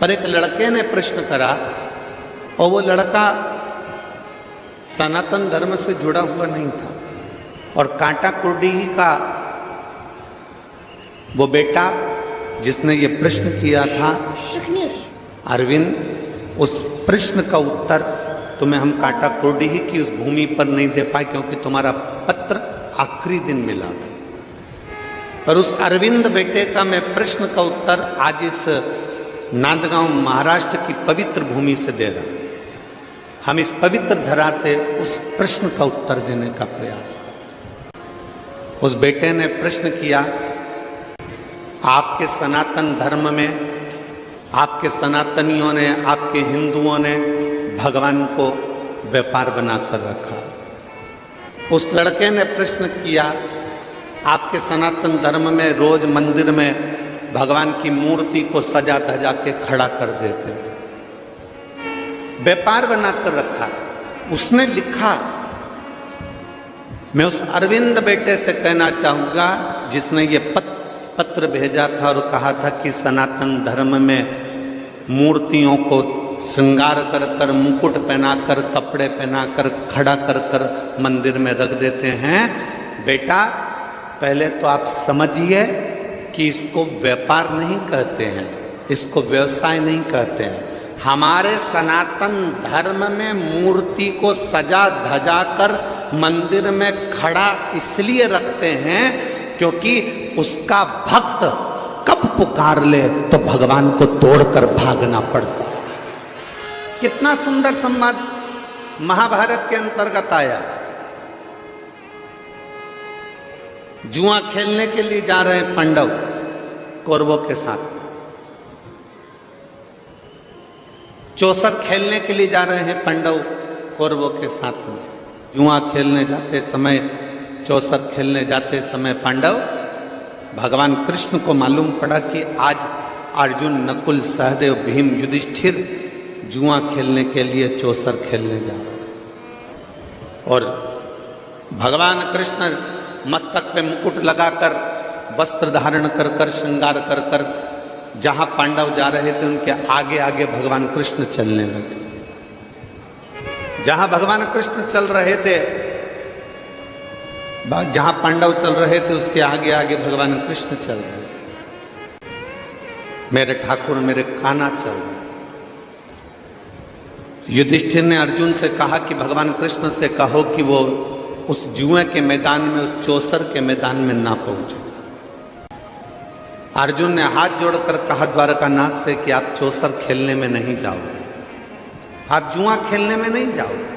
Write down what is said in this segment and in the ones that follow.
पर एक लड़के ने प्रश्न करा और वो लड़का सनातन धर्म से जुड़ा हुआ नहीं था और कांटा कुर्डी का वो बेटा जिसने ये प्रश्न किया था अरविंद, उस प्रश्न का उत्तर तुम्हें हम कांटा कुर्डी ही की उस भूमि पर नहीं दे पाए क्योंकि तुम्हारा पत्र आखिरी दिन मिला था। पर उस अरविंद बेटे का मैं प्रश्न का उत्तर आज इस नांदगांव महाराष्ट्र की पवित्र भूमि से दे रहा हूं। हम इस पवित्र धरा से उस प्रश्न का उत्तर देने का प्रयास। उस बेटे ने प्रश्न किया, आपके सनातन धर्म में, आपके सनातनियों ने, आपके हिंदुओं ने भगवान को व्यापार बनाकर रखा। उस लड़के ने प्रश्न किया, आपके सनातन धर्म में रोज मंदिर में भगवान की मूर्ति को सजा धजा के खड़ा कर देते, व्यापार बनाकर रखा। उसने लिखा, मैं उस अरविंद बेटे से कहना चाहूंगा जिसने ये पत्र भेजा था और कहा था कि सनातन धर्म में मूर्तियों को श्रृंगार कर कर, मुकुट पहनाकर, कपड़े पहनाकर, खड़ा कर कर मंदिर में रख देते हैं। बेटा, पहले तो आप समझिए कि इसको व्यापार नहीं कहते हैं, इसको व्यवसाय नहीं कहते हैं। हमारे सनातन धर्म में मूर्ति को सजा धजा कर मंदिर में खड़ा इसलिए रखते हैं क्योंकि उसका भक्त कब पुकार ले तो भगवान को तोड़कर भागना पड़ता है। कितना सुंदर संवाद महाभारत के अंतर्गत आया। जुआ खेलने के लिए जा रहे हैं पांडव कौरवों के साथ, चौसर खेलने के लिए जा रहे हैं पांडव कौरवों के साथ में। जुआ खेलने जाते समय, चौसर खेलने जाते समय पांडव, भगवान कृष्ण को मालूम पड़ा कि आज अर्जुन, नकुल, सहदेव, भीम, युधिष्ठिर जुआ खेलने के लिए चौसर खेलने जा रहे हैं। और भगवान कृष्ण मस्तक पे मुकुट लगाकर, वस्त्र धारण कर कर, श्रृंगार कर कर जहां पांडव जा रहे थे उनके आगे आगे भगवान कृष्ण चलने लगे। जहां भगवान कृष्ण चल रहे थे, जहां पांडव चल रहे थे उसके आगे आगे भगवान कृष्ण चल रहे। मेरे ठाकुर, मेरे कान्हा चल रहे। युधिष्ठिर ने अर्जुन से कहा कि भगवान कृष्ण से कहो कि वो उस जुए के मैदान में, उस चौसर के मैदान में ना पहुंचे। अर्जुन ने हाथ जोड़कर कहा द्वारकानाथ से कि आप चौसर खेलने में नहीं जाओगे, आप जुआ खेलने में नहीं जाओगे।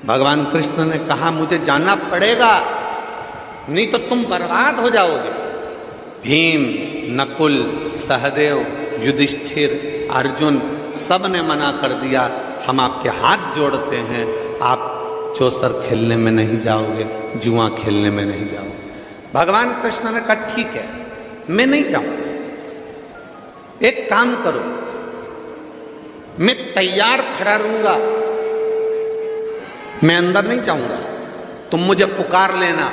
भगवान कृष्ण ने कहा मुझे जाना पड़ेगा, नहीं तो तुम बर्बाद हो जाओगे। भीम, नकुल, सहदेव, युधिष्ठिर, अर्जुन सब ने मना कर दिया, हम आपके हाथ जोड़ते हैं, आप चौसर खेलने में नहीं जाओगे, जुआ खेलने में नहीं जाओगे। भगवान कृष्ण ने कहा ठीक है, मैं नहीं जाऊंगा। एक काम करो, मैं तैयार खड़ा रहूंगा, मैं अंदर नहीं जाऊंगा, तुम मुझे पुकार लेना,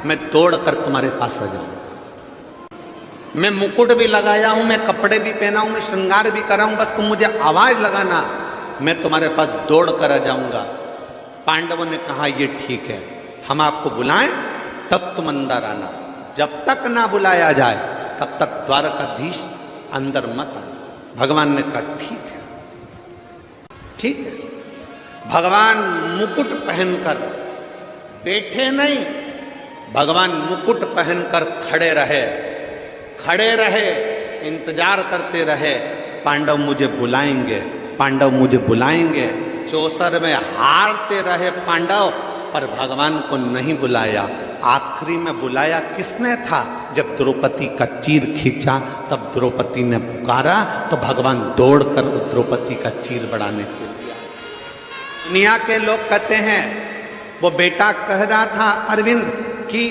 मैं दौड़ कर तुम्हारे पास आ जाऊंगा। मैं मुकुट भी लगाया हूं, मैं कपड़े भी पहना हूं, मैं श्रृंगार भी कर रहा हूं, बस तुम मुझे आवाज लगाना, मैं तुम्हारे पास दौड़ कर आ जाऊंगा। पांडवों ने कहा ये ठीक है, हम आपको बुलाएं तब तुम अंदर आना, जब तक ना बुलाया जाए तब तक द्वारकाधीश अंदर मत आना। भगवान ने कहा ठीक है, ठीक है। भगवान मुकुट पहनकर बैठे नहीं, भगवान मुकुट पहनकर खड़े रहे, खड़े रहे, इंतजार करते रहे, पांडव मुझे बुलाएंगे, पांडव मुझे बुलाएंगे। चौसर में हारते रहे पांडव, पर भगवान को नहीं बुलाया। आखिरी में बुलाया किसने था? जब द्रौपदी का चीर खींचा तब द्रौपदी ने पुकारा तो भगवान दौड़कर उस द्रौपदी का चीर बढ़ाने के लिए। दुनिया के लोग कहते हैं, वो बेटा कह रहा था अरविंद कि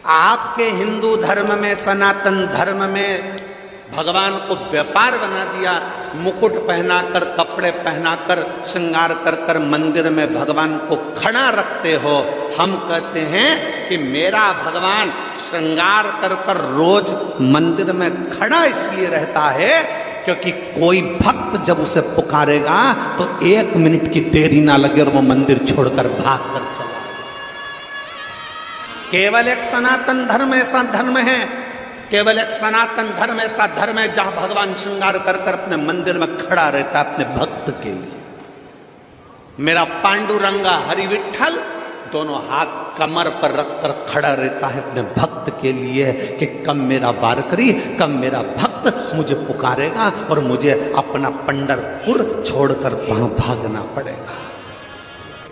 आपके हिंदू धर्म में, सनातन धर्म में भगवान को व्यापार बना दिया, मुकुट पहनाकर, कपड़े पहनाकर, श्रृंगार कर कर मंदिर में भगवान को खड़ा रखते हो। हम कहते हैं कि मेरा भगवान श्रृंगार कर कर रोज मंदिर में खड़ा इसलिए रहता है क्योंकि कोई भक्त जब उसे पुकारेगा तो 1 मिनट की देरी ना लगे और वो मंदिर छोड़कर भाग कर चला। केवल एक सनातन धर्म ऐसा धर्म है, केवल एक सनातन धर्म ऐसा धर्म है जहां भगवान श्रृंगार कर कर अपने मंदिर में खड़ा रहता है अपने भक्त के लिए। मेरा पांडुरंगा हरि विठल दोनों हाथ कमर पर रखकर खड़ा रहता है अपने भक्त के लिए कि कब मेरा वारकरी, कब मेरा भक्त मुझे पुकारेगा और मुझे अपना पंढरपुर छोड़कर वहां भागना पड़ेगा।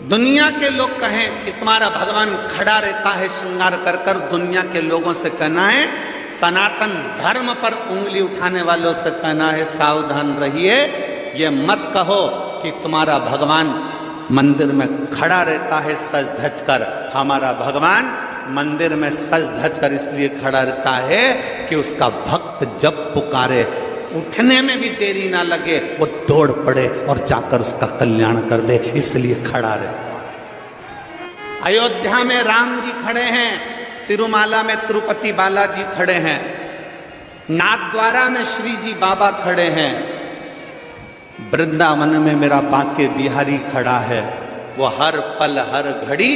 दुनिया के लोग कहें कि तुम्हारा भगवान खड़ा रहता है श्रृंगार कर कर, दुनिया के लोगों से कहना है, सनातन धर्म पर उंगली उठाने वालों से कहना है सावधान रहिए। ये मत कहो कि तुम्हारा भगवान मंदिर में खड़ा रहता है सज धज कर। हमारा भगवान मंदिर में सज धज कर इसलिए खड़ा रहता है कि उसका भक्त जब पुकारे उठने में भी देरी ना लगे, वो दौड़ पड़े और जाकर उसका कल्याण कर दे, इसलिए खड़ा रहता है। अयोध्या में राम जी खड़े हैं, तिरुमाला में तिरुपति बालाजी खड़े हैं, नाथद्वारा में श्री जी बाबा खड़े हैं, वृंदावन में मेरा बांके बिहारी खड़ा है। वो हर पल हर घड़ी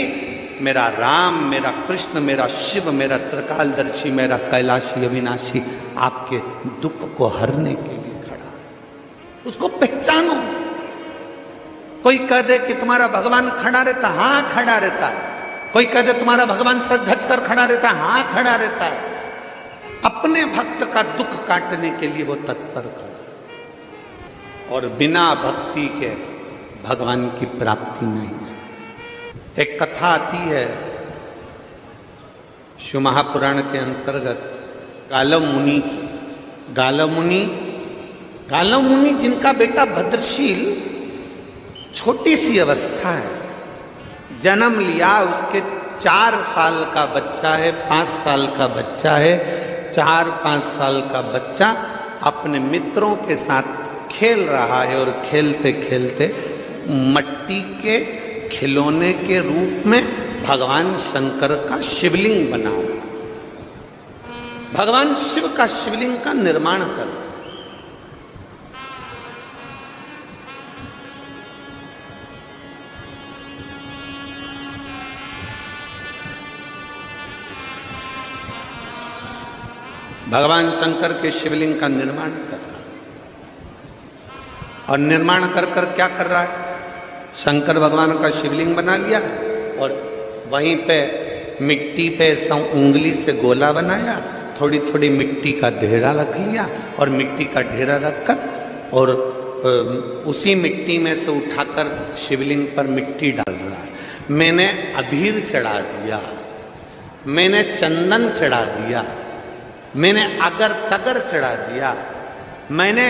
मेरा राम, मेरा कृष्ण, मेरा शिव, मेरा त्रिकालदर्शी, मेरा कैलाशी अविनाशी आपके दुख को हरने के लिए खड़ा। उसको पहचानो। कोई कह दे कि तुम्हारा भगवान खड़ा रहता, हाँ खड़ा रहता है। कोई कह दे तुम्हारा भगवान सज धज कर खड़ा रहता है, हाँ खड़ा रहता है। अपने भक्त का दुख काटने के लिए वो तत्पर खड़ा। और बिना भक्ति के भगवान की प्राप्ति नहीं है। एक कथा आती है शिव महापुराण के अंतर्गत गालव मुनि की। गालव मुनि जिनका बेटा भद्रशील छोटी सी अवस्था है, जन्म लिया, उसके 4 साल का बच्चा है, 5 साल का बच्चा है। 4-5 साल का बच्चा अपने मित्रों के साथ खेल रहा है और खेलते खेलते मट्टी के खिलौने के रूप में भगवान शंकर का शिवलिंग बना रहा है। भगवान शिव का शिवलिंग का निर्माण कर रहा है। भगवान शंकर के शिवलिंग का निर्माण कर रहा है। और निर्माण कर कर क्या कर रहा है, शंकर भगवान का शिवलिंग बना लिया और वहीं पे मिट्टी पे ऐसा उंगली से गोला बनाया, थोड़ी थोड़ी मिट्टी का ढेरा रख लिया और मिट्टी का ढेरा रखकर और उसी मिट्टी में से उठाकर शिवलिंग पर मिट्टी डाल रहा है। मैंने अबीर चढ़ा दिया, मैंने चंदन चढ़ा दिया, मैंने अगर तगर चढ़ा दिया, मैंने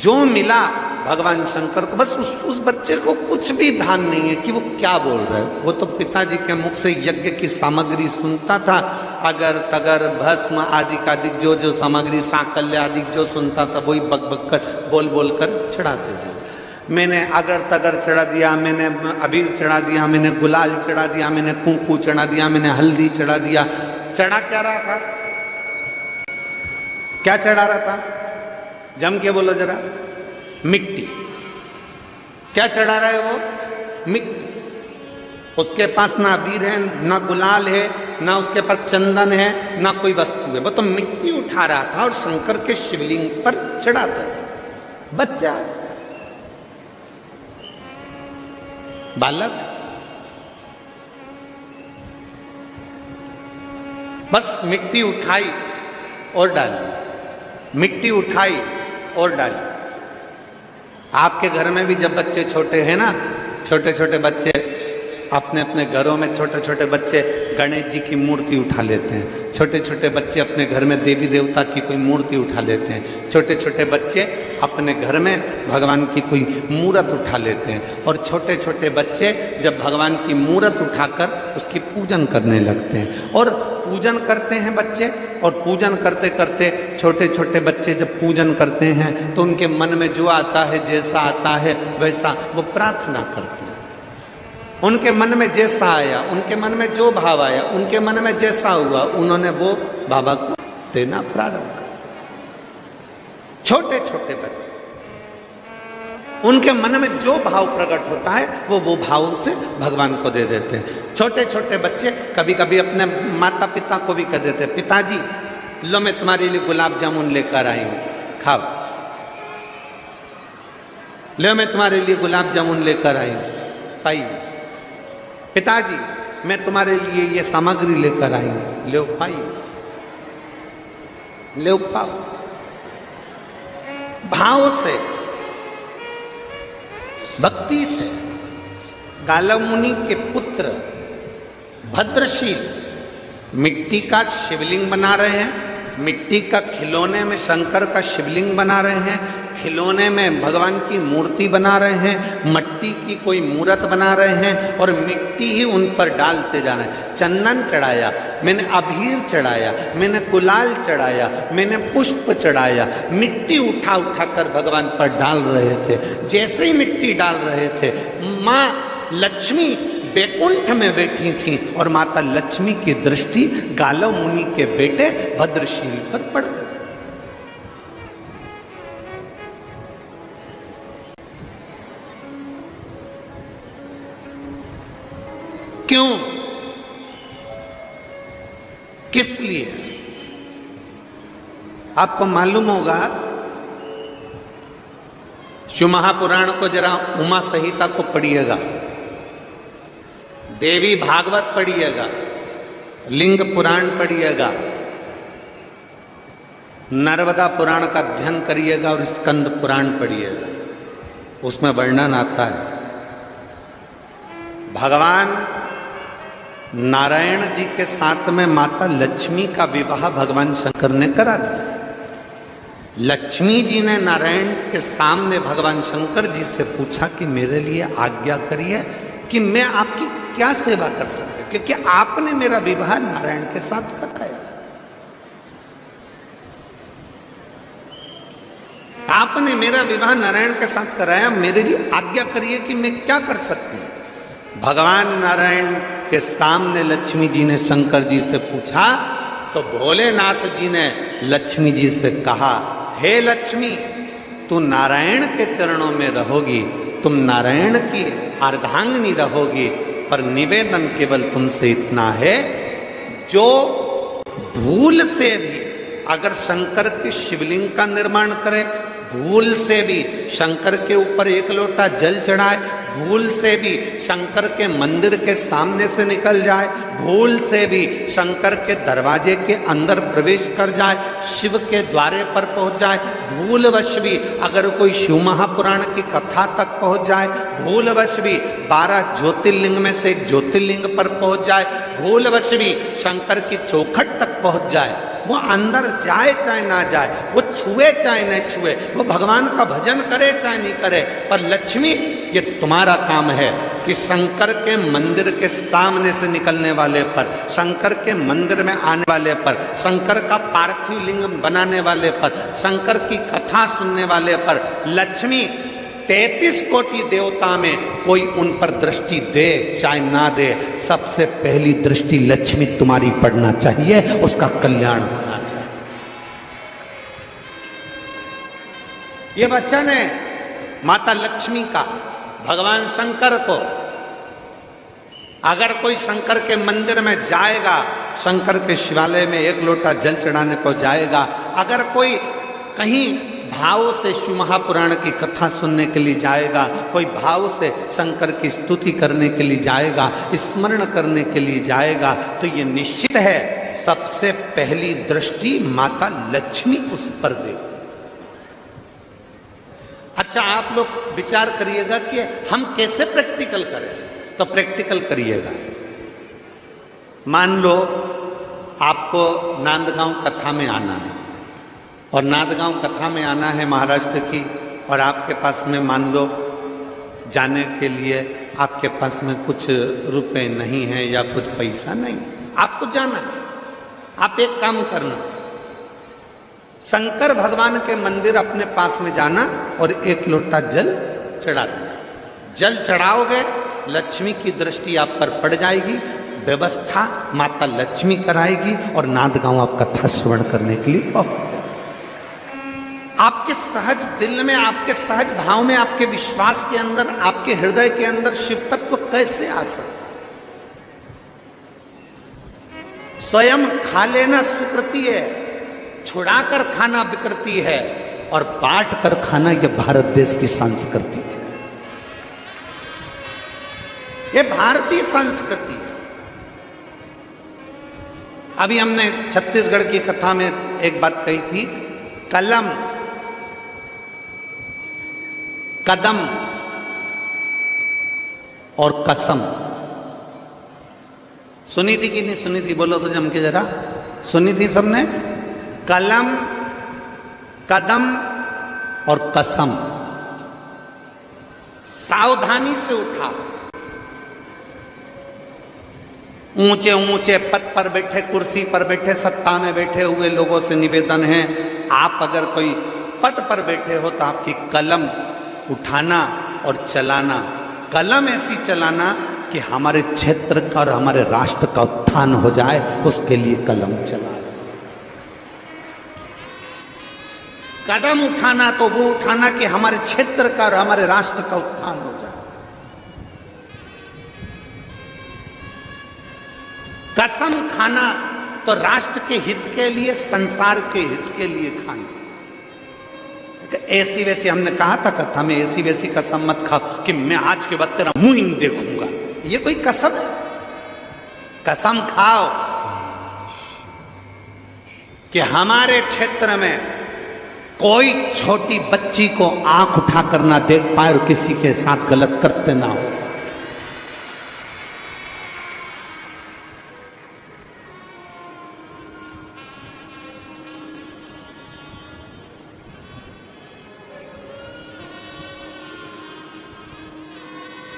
जो मिला भगवान शंकर को। बस उस बच्चे को कुछ भी ध्यान नहीं है कि वो क्या बोल रहा है। वो तो पिताजी के मुख से यज्ञ की सामग्री सुनता था, अगर तगर भस्म आदि का जो जो सामग्री, सांकल्य आदि जो सुनता था वही बक बक कर बोल बोल कर चढ़ाते थे। मैंने अगर तगर चढ़ा दिया, मैंने अबीर चढ़ा दिया, मैंने गुलाल चढ़ा दिया, मैंने कुंकू चढ़ा दिया, मैंने हल्दी चढ़ा दिया। चढ़ा क्या रहा था, क्या चढ़ा रहा था, जम के बोलो जरा, मिट्टी। क्या चढ़ा रहा है वो, मिट्टी। उसके पास ना अबीर है, ना गुलाल है, ना उसके पास चंदन है, ना कोई वस्तु है। वो तो मिट्टी उठा रहा था और शंकर के शिवलिंग पर चढ़ाता था। बच्चा, बालक, बस मिट्टी उठाई और डाली, मिट्टी उठाई और डाली। आपके घर में भी जब बच्चे छोटे हैं ना, छोटे छोटे बच्चे अपने अपने घरों में, छोटे छोटे बच्चे गणेश जी की मूर्ति उठा लेते हैं, छोटे छोटे बच्चे अपने घर में देवी देवता की कोई मूर्ति उठा लेते हैं, छोटे छोटे बच्चे अपने घर में भगवान की कोई मूर्त उठा लेते हैं। और छोटे छोटे बच्चे जब भगवान की मूर्त उठाकर उसकी पूजन करने लगते हैं और पूजन करते हैं बच्चे। और पूजन करते करते छोटे छोटे बच्चे जब पूजन करते हैं तो उनके मन में जो आता है, जैसा आता है वैसा वो प्रार्थना करते हैं। उनके मन में जैसा आया, उनके मन में जो भाव आया, उनके मन में जैसा हुआ, उन्होंने वो बाबा को देना प्रारंभ कर। छोटे छोटे बच्चे, उनके मन में जो भाव प्रकट होता है वो भाव से भगवान को दे देते हैं। छोटे छोटे बच्चे कभी कभी अपने माता पिता को भी कह देते हैं, पिताजी लो मैं तुम्हारे लिए गुलाब जामुन लेकर आई हूं, खाओ। लो मैं तुम्हारे लिए गुलाब जामुन लेकर आई हूं, पाई। पिताजी मैं तुम्हारे लिए ये सामग्री लेकर आई हूं, लो पाई, लो पाओ। भाव से, भक्ति से। गालव मुनि के पुत्र भद्रशील मिट्टी का शिवलिंग बना रहे हैं, मिट्टी का खिलौने में शंकर का शिवलिंग बना रहे हैं, खिलौने में भगवान की मूर्ति बना रहे हैं, मट्टी की कोई मूर्त बना रहे हैं और मिट्टी ही उन पर डालते जा रहे हैं। चंदन चढ़ाया, मैंने अबीर चढ़ाया, मैंने गुलाल चढ़ाया, मैंने पुष्प चढ़ाया, मिट्टी उठा उठा कर भगवान पर डाल रहे थे। जैसे ही मिट्टी डाल रहे थे, माँ लक्ष्मी वैकुंठ में बैठी थी और माता लक्ष्मी की दृष्टि गालव मुनि के बेटे भद्रशील पर पड़ गई। क्यों? किस लिए? आपको मालूम होगा, शिव महापुराण को जरा उमा संहिता को पढ़िएगा, देवी भागवत पढ़िएगा, लिंग पुराण पढ़िएगा, नर्मदा पुराण का अध्ययन करिएगा और स्कंद पुराण पढ़िएगा। उसमें वर्णन आता है भगवान नारायण जी के साथ में माता लक्ष्मी का विवाह भगवान शंकर ने करा दिया। लक्ष्मी जी ने नारायण के सामने भगवान शंकर जी से पूछा कि मेरे लिए आज्ञा करिए कि मैं आपकी क्या सेवा कर सकती हूं, क्योंकि आपने मेरा विवाह नारायण के साथ कराया। आपने मेरा विवाह नारायण के साथ कराया, मेरे लिए आज्ञा करिए कि मैं क्या कर सकती हूं। भगवान नारायण के सामने लक्ष्मी जी ने शंकर जी से पूछा तो भोलेनाथ जी ने लक्ष्मी जी से कहा, हे लक्ष्मी, तू नारायण के चरणों में रहोगी, तुम नारायण की अर्धांगिनी रहोगी, पर निवेदन केवल तुमसे इतना है, जो भूल से भी अगर शंकर के शिवलिंग का निर्माण करे, भूल से भी शंकर के ऊपर एक लोटा जल चढ़ाए, भूल से भी शंकर के मंदिर के सामने से निकल जाए, भूल से भी शंकर के दरवाजे के अंदर प्रवेश कर जाए, शिव के द्वारे पर पहुंच जाए, भूलवश भी अगर कोई शिव महापुराण की कथा तक पहुंच जाए, भूलवश भी 12 ज्योतिर्लिंग में से एक ज्योतिर्लिंग पर पहुंच जाए, भूलवश भी शंकर की चौखट तक पहुंच जाए, वो अंदर जाए चाहे ना जाए, वो छुए चाहे नहीं छुए, वो भगवान का भजन करे चाहे नहीं करे, पर लक्ष्मी ये तुम्हारा काम है कि शंकर के मंदिर के सामने से निकलने वाले पर, शंकर के मंदिर में आने वाले पर, शंकर का पार्थिव लिंग बनाने वाले पर, शंकर की कथा सुनने वाले पर लक्ष्मी 33 कोटि देवता में कोई उन पर दृष्टि दे चाहे ना दे, सबसे पहली दृष्टि लक्ष्मी तुम्हारी पड़ना चाहिए, उसका कल्याण होना चाहिए। ये वचन है माता लक्ष्मी का भगवान शंकर को। अगर कोई शंकर के मंदिर में जाएगा, शंकर के शिवालय में एक लोटा जल चढ़ाने को जाएगा, अगर कोई कहीं भाव से शिव महापुराण की कथा सुनने के लिए जाएगा, कोई भाव से शंकर की स्तुति करने के लिए जाएगा, स्मरण करने के लिए जाएगा, तो ये निश्चित है सबसे पहली दृष्टि माता लक्ष्मी उस पर देती। अच्छा, आप लोग विचार करिएगा कि हम कैसे प्रैक्टिकल करें, तो प्रैक्टिकल करिएगा। मान लो आपको नांदगांव कथा में आना है और नांदगांव कथा में आना है महाराष्ट्र की, और आपके पास में मान लो जाने के लिए आपके पास में कुछ रुपए नहीं है या कुछ पैसा नहीं, आपको जाना है। आप एक काम करना, शंकर भगवान के मंदिर अपने पास में जाना और एक लोटा जल चढ़ा देना। जल चढ़ाओगे, लक्ष्मी की दृष्टि आप पर पड़ जाएगी, व्यवस्था माता लक्ष्मी कराएगी और नांदगांव आप कथा श्रवण करने के लिए पहुंच। आपके सहज दिल में, आपके सहज भाव में, आपके विश्वास के अंदर, आपके हृदय के अंदर शिव तत्व कैसे आ सकता? स्वयं खा लेना सुकृति है, छुड़ाकर खाना विकृति है, और बांट कर खाना यह भारत देश की संस्कृति है। यह भारतीय संस्कृति है। अभी हमने छत्तीसगढ़ की कथा में एक बात कही थी, कलम, कदम और कसम। सुनी थी कि नहीं सुनी थी? बोलो तो जम के जरा। सुनी थी सबने? कलम, कदम और कसम। सावधानी से उठा। ऊंचे ऊंचे पद पर बैठे, कुर्सी पर बैठे, सत्ता में बैठे हुए लोगों से निवेदन है, आप अगर कोई पद पर बैठे हो तो आपकी कलम उठाना और चलाना। कलम ऐसी चलाना कि हमारे क्षेत्र का और हमारे राष्ट्र का उत्थान हो जाए, उसके लिए कलम चलाए। कदम उठाना तो वो उठाना कि हमारे क्षेत्र का और हमारे राष्ट्र का उत्थान हो जाए। कसम खाना तो राष्ट्र के हित के लिए, संसार के हित के लिए खाना। ऐसी वैसी हमने कहा था कथा में, ऐसी वैसी कसम मत खाओ कि मैं आज के बाद तेरा मुंह ही नहीं देखूंगा। ये कोई कसम है? कसम खाओ कि हमारे क्षेत्र में कोई छोटी बच्ची को आंख उठा कर ना देख पाए और किसी के साथ गलत करते ना हो।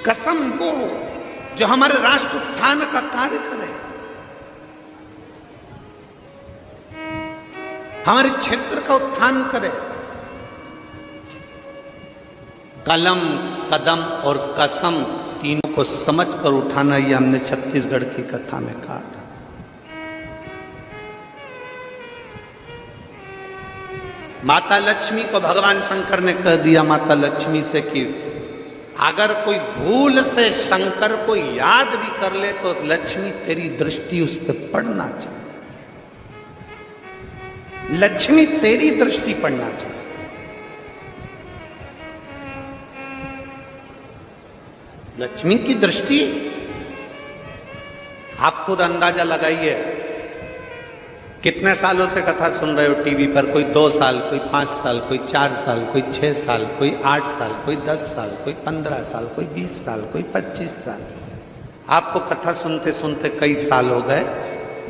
कसम वो जो हमारे राष्ट्र उत्थान का कार्य करे, हमारे क्षेत्र का उत्थान करे। कलम, कदम और कसम तीनों को समझकर उठाना, ये हमने छत्तीसगढ़ की कथा में कहा था। माता लक्ष्मी को भगवान शंकर ने कह दिया माता लक्ष्मी से कि अगर कोई भूल से शंकर को याद भी कर ले तो लक्ष्मी तेरी दृष्टि उस पर पड़ना चाहिए, लक्ष्मी तेरी दृष्टि पड़ना चाहिए। लक्ष्मी की दृष्टि आप खुद अंदाजा लगाइए। कितने सालों से कथा सुन रहे हो टीवी पर? कोई 2 साल, कोई 5 साल, कोई 4 साल, कोई 6 साल, कोई 8 साल, कोई 10 साल, कोई 15 साल, कोई 20 साल, कोई 25 साल। आपको कथा सुनते सुनते कई साल हो गए।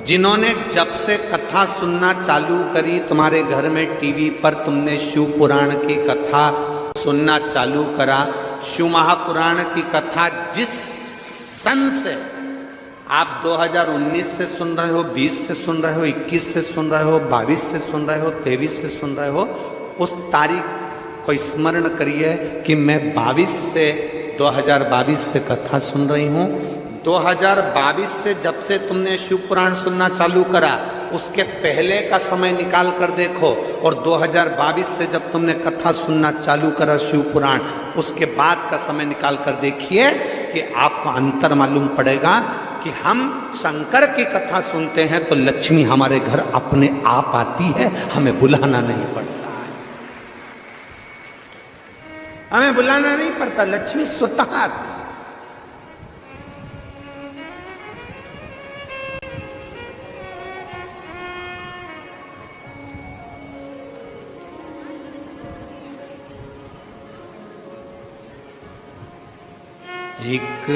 जिन्होंने जब से कथा सुनना चालू करी, तुम्हारे घर में टीवी पर तुमने शिव पुराण की कथा सुनना चालू करा, शिव महापुराण की कथा जिस सन से आप 2019 से सुन रहे हो, 20 से सुन रहे हो, 21 से सुन रहे हो, 22 से सुन रहे हो, 23 से सुन रहे हो, उस तारीख को स्मरण करिए कि मैं 2022 से कथा सुन रही हूँ। 2022 से जब से तुमने शिव पुराण सुनना चालू करा, उसके पहले का समय निकाल कर देखो, और 2022 से जब तुमने कथा सुनना चालू करा शिव पुराण, उसके बाद का समय निकाल कर देखिए कि आपको अंतर मालूम पड़ेगा कि हम शंकर की कथा सुनते हैं तो लक्ष्मी हमारे घर अपने आप आती है, हमें बुलाना नहीं पड़ता है। हमें बुलाना नहीं पड़ता, लक्ष्मी स्वतः आती है। एक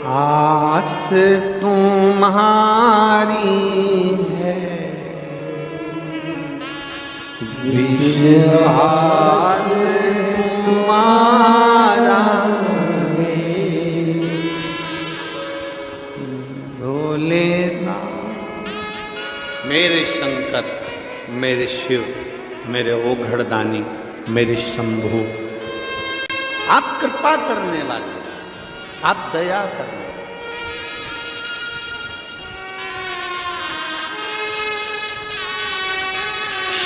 आस तुम्हारी है, विश्वास तुम्हारा है, भोलेनाथ मेरे शंकर, मेरे शिव, मेरे ओघड़दानी, मेरे शंभु, आप कृपा करने वाले, आप दया करने।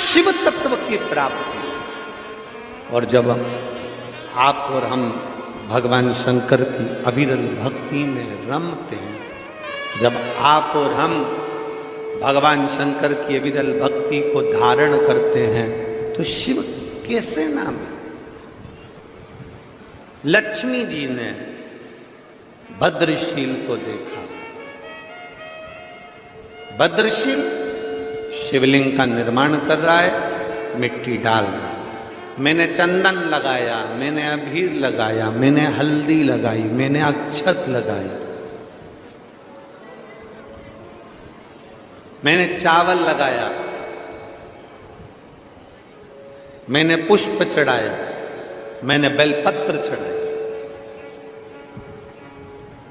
शिव तत्व की प्राप्ति और जब आप और हम भगवान शंकर की अविरल भक्ति में रमते हैं, जब आप और हम भगवान शंकर की अविरल भक्ति को धारण करते हैं, तो शिव कैसे नाम है? लक्ष्मी जी ने भद्रशील को देखा। भद्रशील शिवलिंग का निर्माण कर रहा है, मिट्टी डाल रहा है। मैंने चंदन लगाया, मैंने अबीर लगाया, मैंने हल्दी लगाई, मैंने अक्षत लगाई, मैंने चावल लगाया, मैंने पुष्प चढ़ाया, मैंने बेलपत्र चढ़ाया।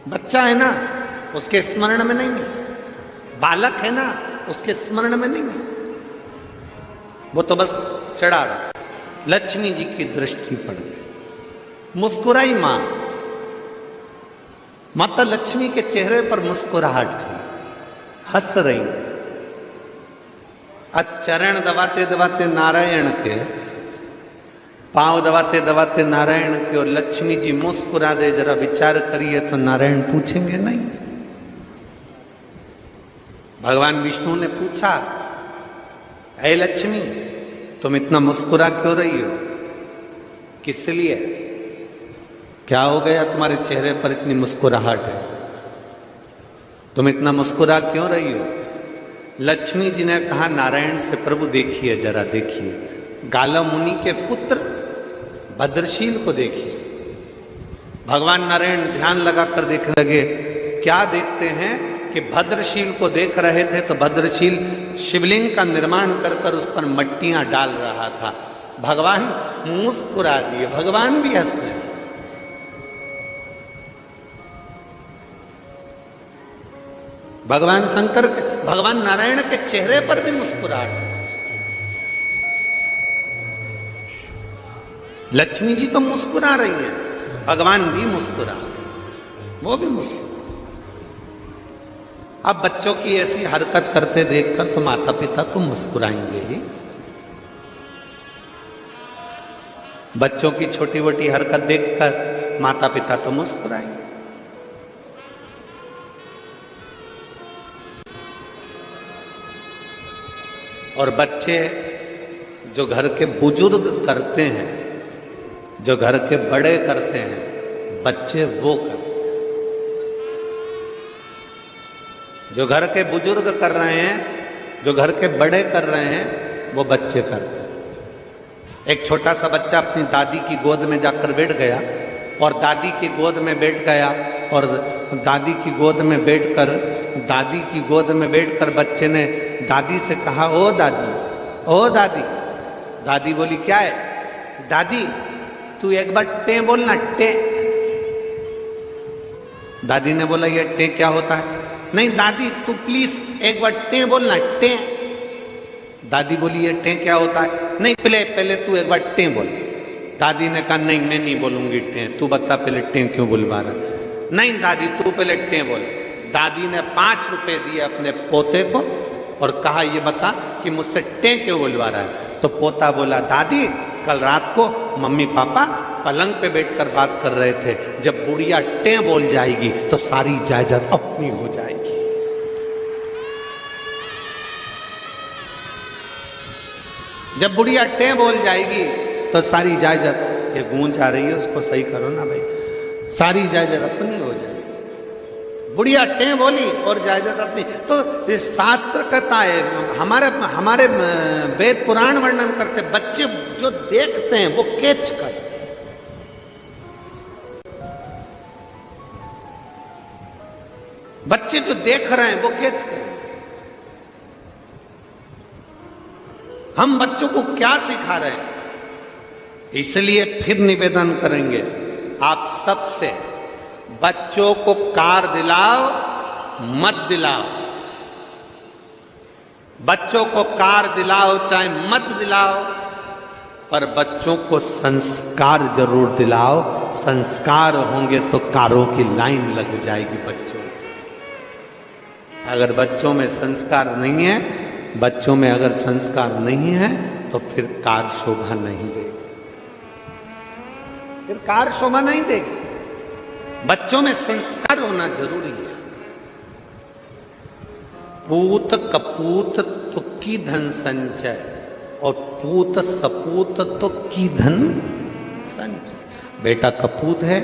बच्चा है ना, उसके स्मरण में नहीं है। बालक है ना, उसके स्मरण में नहीं है। वो तो बस चढ़ा रहा। लक्ष्मी जी की दृष्टि पड़ गई, मुस्कुराई मां। माता लक्ष्मी के चेहरे पर मुस्कुराहट थी, हंस रही। आज चरण दबाते दबाते नारायण के, पांव दबाते दबाते नारायण के, और लक्ष्मी जी मुस्कुरा दे, जरा विचार करिए तो नारायण पूछेंगे नहीं? भगवान विष्णु ने पूछा, ऐ लक्ष्मी, तुम इतना मुस्कुरा क्यों रही हो? किस लिए? क्या हो गया तुम्हारे चेहरे पर इतनी मुस्कुराहट है? तुम इतना मुस्कुरा क्यों रही हो? लक्ष्मी जी ने कहा, नारायण से प्रभु देखिए, जरा देखिए, गाला मुनि के पुत्र भद्रशील को देखिए। भगवान नारायण ध्यान लगाकर देखने लगे। क्या देखते हैं कि भद्रशील को देख रहे थे तो भद्रशील शिवलिंग का निर्माण कर कर उस पर मट्टियां डाल रहा था। भगवान मुस्कुरा दिए, भगवान भी हंसने लगे। भगवान शंकर के, भगवान नारायण के चेहरे पर भी मुस्कुराहट। लक्ष्मी जी तो मुस्कुरा रही है, भगवान भी मुस्कुरा, वो भी मुस्कुरा। अब बच्चों की ऐसी हरकत करते देखकर तो माता पिता तो मुस्कुराएंगे ही। बच्चों की छोटी मोटी हरकत देखकर माता पिता तो मुस्कुराएंगे। और बच्चे जो घर के बुजुर्ग करते हैं, जो घर के बड़े करते हैं, बच्चे वो करते हैं। जो घर के बुजुर्ग कर रहे हैं, जो घर के बड़े कर रहे हैं, वो बच्चे करते हैं। एक छोटा सा बच्चा अपनी दादी की गोद में जाकर बैठ गया, और दादी की गोद में बैठ गया, और दादी की गोद में बैठकर, दादी की गोद में बैठकर बच्चे ने दादी से कहा, ओ दादी, ओ दादी। दादी बोली, क्या है? दादी तू एक बार टे बोलना, टे। दादी ने बोला, ये टे क्या होता है? नहीं दादी तू प्लीज एक बार टे बोलना, टे। दादी बोली, ये टे क्या होता है? नहीं पहले तू एक बार टे बोल। दादी ने कहा, नहीं मैं नहीं बोलूंगी टे, तू बता पहले टे क्यों बुलवा रहा? नहीं दादी तू पहले टे बोल। दादी ने 5 रुपए दिए अपने पोते को और कहा, ये बता कि मुझसे टे क्यों बुलवा रहा है? तो पोता बोला, दादी कल रात को मम्मी पापा पलंग पे बैठकर बात कर रहे थे, जब बुढ़िया टे बोल जाएगी तो सारी जायदाद अपनी हो जाएगी। जब बुढ़िया टे बोल जाएगी तो सारी जायदाद, ये गूंज आ रही है उसको सही करो ना भाई, सारी जायदाद अपनी हो जाएगी। बुढ़िया टे बोली और जायदाद अपनी। तो ये शास्त्र कहता है, हमारे वेद पुराण वर्णन करते, बच्चे जो देखते हैं वो कैच करते हैं। बच्चे जो देख रहे हैं वो कैच करें। हम बच्चों को क्या सिखा रहे हैं? इसलिए फिर निवेदन करेंगे आप सबसे, बच्चों को कार दिलाओ मत दिलाओ, बच्चों को कार दिलाओ चाहे मत दिलाओ, पर बच्चों को संस्कार जरूर दिलाओ। संस्कार होंगे तो कारों की लाइन लग जाएगी बच्चों। अगर बच्चों में संस्कार नहीं है, बच्चों में अगर संस्कार नहीं है तो फिर कार शोभा नहीं देगी। फिर कार शोभा नहीं देगी। बच्चों में संस्कार होना जरूरी है। पूत कपूत तो की धन संचय और पूत सपूत तो की धन संचय। बेटा कपूत है,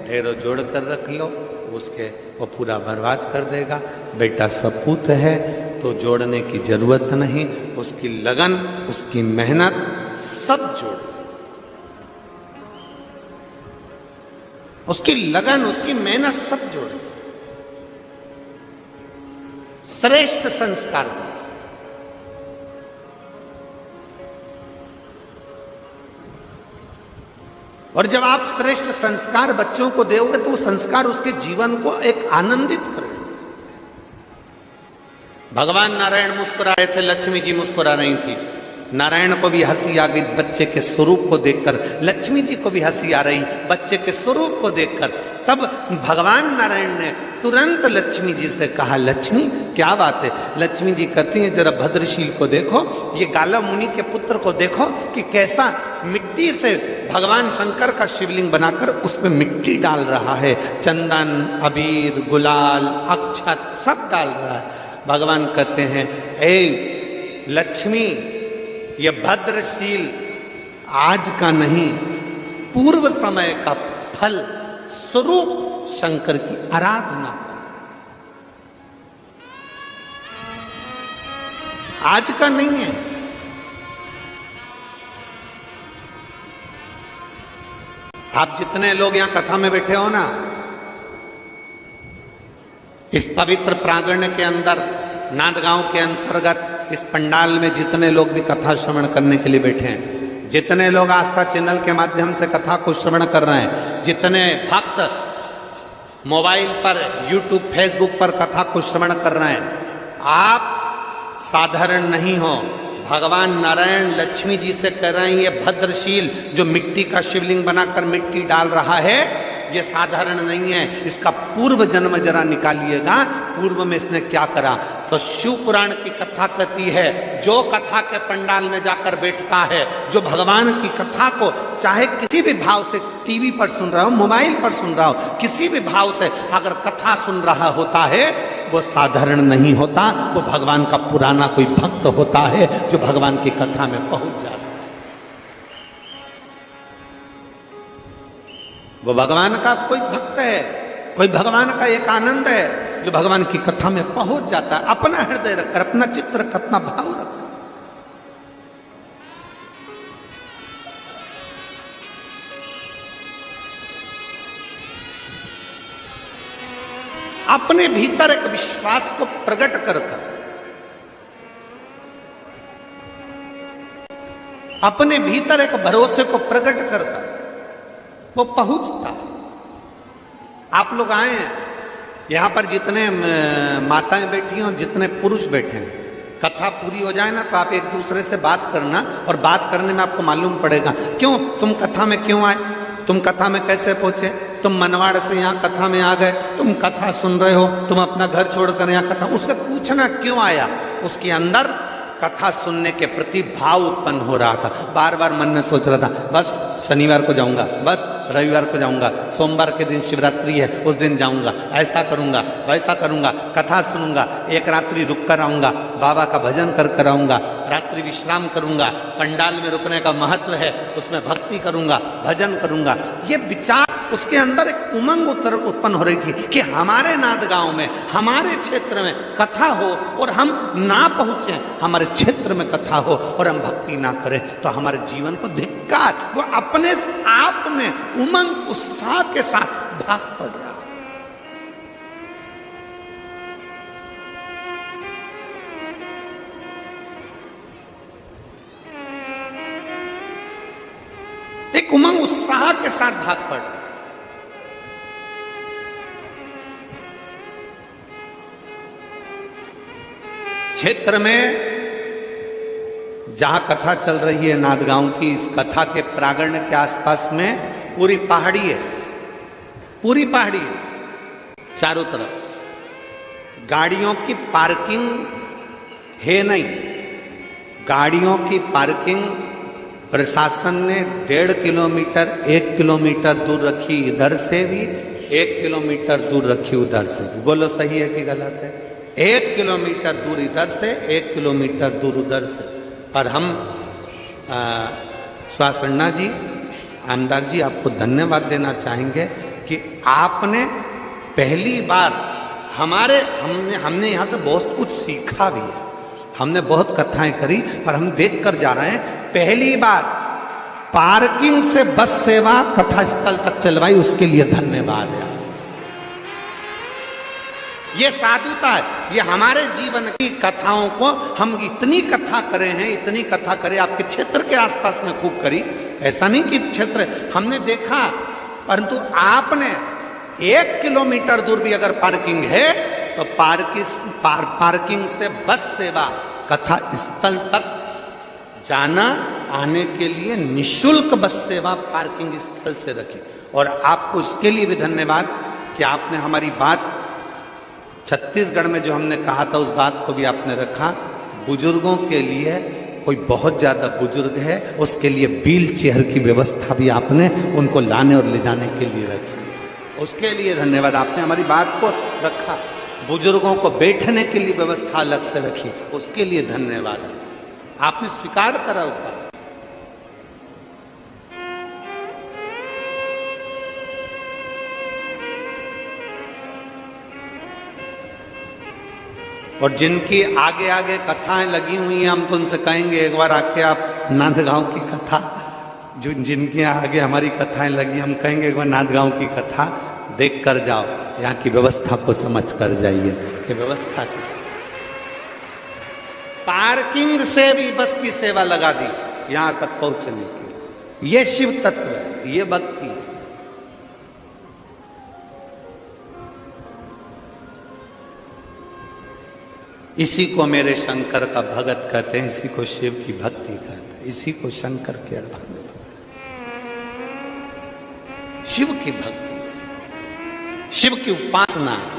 ढेरों जोड़ कर रख लो, उसके वो पूरा बर्बाद कर देगा। बेटा सपूत है तो जोड़ने की जरूरत नहीं, उसकी लगन, उसकी मेहनत सब जोड़, उसकी लगन, उसकी मेहनत सब जोड़े। श्रेष्ठ संस्कार दीजिए। और जब आप श्रेष्ठ संस्कार बच्चों को दोगे तो वो संस्कार उसके जीवन को एक आनंदित करें। भगवान नारायण मुस्कुरा रहे थे, लक्ष्मी जी मुस्कुरा रही थी। नारायण को भी हंसी आ गई बच्चे के स्वरूप को देखकर, लक्ष्मी जी को भी हंसी आ रही बच्चे के स्वरूप को देखकर। तब भगवान नारायण ने तुरंत लक्ष्मी जी से कहा, लक्ष्मी क्या बात है? लक्ष्मी जी कहती हैं, जरा भद्रशील को देखो, ये गाला मुनि के पुत्र को देखो कि कैसा मिट्टी से भगवान शंकर का शिवलिंग बनाकर उसमें मिट्टी डाल रहा है, चंदन, अबीर, गुलाल, अक्षत सब डाल रहा है। भगवान कहते हैं, ए लक्ष्मी, ये भद्रशील आज का नहीं, पूर्व समय का फल स्वरूप शंकर की आराधना कर, आज का नहीं है। आप जितने लोग यहां कथा में बैठे हो ना, इस पवित्र प्रांगण के अंदर, नांदगांव के अंतर्गत इस पंडाल में जितने लोग भी कथा श्रवण करने के लिए बैठे हैं, जितने लोग आस्था चैनल के माध्यम से कथा को श्रवण कर रहे हैं, जितने भक्त मोबाइल पर, यूट्यूब, फेसबुक पर कथा को श्रवण कर रहे हैं, आप साधारण नहीं हो। भगवान नारायण लक्ष्मी जी से कह रहे हैं, ये भद्रशील जो मिट्टी का शिवलिंग बनाकर मिट्टी डाल रहा है, ये साधारण नहीं है, इसका पूर्व जन्म जरा निकालिएगा, पूर्व में इसने क्या करा। तो शिव पुराण की कथा कहती है, जो कथा के पंडाल में जाकर बैठता है, जो भगवान की कथा को चाहे किसी भी भाव से टीवी पर सुन रहा हो, मोबाइल पर सुन रहा हो, किसी भी भाव से अगर कथा सुन रहा होता है, वो साधारण नहीं होता, वो भगवान का पुराना कोई भक्त होता है जो भगवान की कथा में पहुंच जाता है। वो भगवान का कोई भक्त है, कोई भगवान का एक आनंद है जो भगवान की कथा में पहुंच जाता है। अपना हृदय रखकर, अपना चित्त रखकर, अपना भाव रखकर। अपने भीतर एक विश्वास को प्रकट करकर, अपने भीतर एक भरोसे को प्रकट करकर वो पहुंचता। आप लोग आए हैं यहां पर, जितने माताएं बैठी हैं और जितने पुरुष बैठे हैं, कथा पूरी हो जाए ना तो आप एक दूसरे से बात करना, और बात करने में आपको मालूम पड़ेगा क्यों तुम कथा में क्यों आए, तुम कथा में कैसे पहुंचे, तुम मनवाड़ से यहाँ कथा में आ गए, तुम कथा सुन रहे हो, तुम अपना घर छोड़कर यहाँ कथा, उससे पूछना क्यों आया। उसके अंदर कथा सुनने के प्रति भाव उत्पन्न हो रहा था। बार बार मन में सोच रहा था, बस शनिवार को जाऊंगा, बस रविवार को जाऊंगा, सोमवार के दिन शिवरात्रि है उस दिन जाऊंगा, ऐसा करूंगा, वैसा करूंगा, कथा सुनूंगा, एक रात्रि रुक कर आऊंगा, बाबा का भजन कर कर आऊंगा, रात्रि विश्राम करूंगा, पंडाल में रुकने का महत्व है, उसमें भक्ति करूंगा, भजन करूंगा। ये विचार उसके अंदर एक उमंग उत्पन्न हो रही थी कि हमारे नांदगांव में, हमारे क्षेत्र में कथा हो और हम ना पहुंचे, हमारे क्षेत्र में कथा हो और हम भक्ति ना करें तो हमारे जीवन को धिक्कार। वो अपने आप में उमंग उत्साह के साथ भाग पड़ रहा। एक उमंग उत्साह के साथ भाग पड़ रहा। क्षेत्र में जहां कथा चल रही है नांदगांव की, इस कथा के प्रांगण के आसपास में पूरी पहाड़ी है, पूरी पहाड़ी है, चारों तरफ गाड़ियों की पार्किंग है नहीं, गाड़ियों की पार्किंग प्रशासन ने 1.5 किलोमीटर 1 किलोमीटर दूर रखी, इधर से भी 1 किलोमीटर दूर रखी उधर से भी। बोलो सही है कि गलत है? 1 किलोमीटर दूर इधर से, 1 किलोमीटर दूर उधर से। और हम सुहास जी, आमदार जी, आपको धन्यवाद देना चाहेंगे कि आपने पहली बार हमने यहाँ से बहुत कुछ सीखा भी है। हमने बहुत कथाएं करी और हम देख कर जा रहे हैं, पहली बार पार्किंग से बस सेवा कथा स्थल तक चलवाई, उसके लिए धन्यवाद है। ये साधुता है, ये हमारे जीवन की कथाओं को हम इतनी कथा करे हैं, इतनी कथा करे, आपके क्षेत्र के आसपास में खूब करी। ऐसा नहीं कि क्षेत्र हमने देखा, परंतु आपने 1 किलोमीटर दूर भी अगर पार्किंग है तो पार्किंग से बस सेवा कथा स्थल तक जाना आने के लिए निशुल्क बस सेवा पार्किंग स्थल से रखी। और आपको इसके लिए भी धन्यवाद कि आपने हमारी बात छत्तीसगढ़ में जो हमने कहा था उस बात को भी आपने रखा। बुजुर्गों के लिए, कोई बहुत ज़्यादा बुजुर्ग है उसके लिए व्हील चेयर की व्यवस्था भी आपने उनको लाने और ले जाने के लिए रखी, उसके लिए धन्यवाद। आपने हमारी बात को रखा। बुजुर्गों को बैठने के लिए व्यवस्था अलग से रखी, उसके लिए धन्यवाद। आपने स्वीकार करा उस बात। और जिनकी आगे आगे कथाएं लगी हुई हैं, हम तो उनसे कहेंगे एक बार आके आप नांदगांव की कथा, जो जिनके आगे हमारी कथाएं लगी, हम कहेंगे एक बार नांदगांव की कथा देख कर जाओ, यहाँ की व्यवस्था को समझ कर जाइए कि व्यवस्था की। पार्किंग से भी बस की सेवा लगा दी यहाँ तक पहुंचने के। ये शिव तत्व है, ये भक्ति है। इसी को मेरे शंकर का भगत कहते हैं, इसी को शिव की भक्ति कहते हैं, इसी को शंकर के अर्थ। शिव की भक्ति, शिव की उपासना है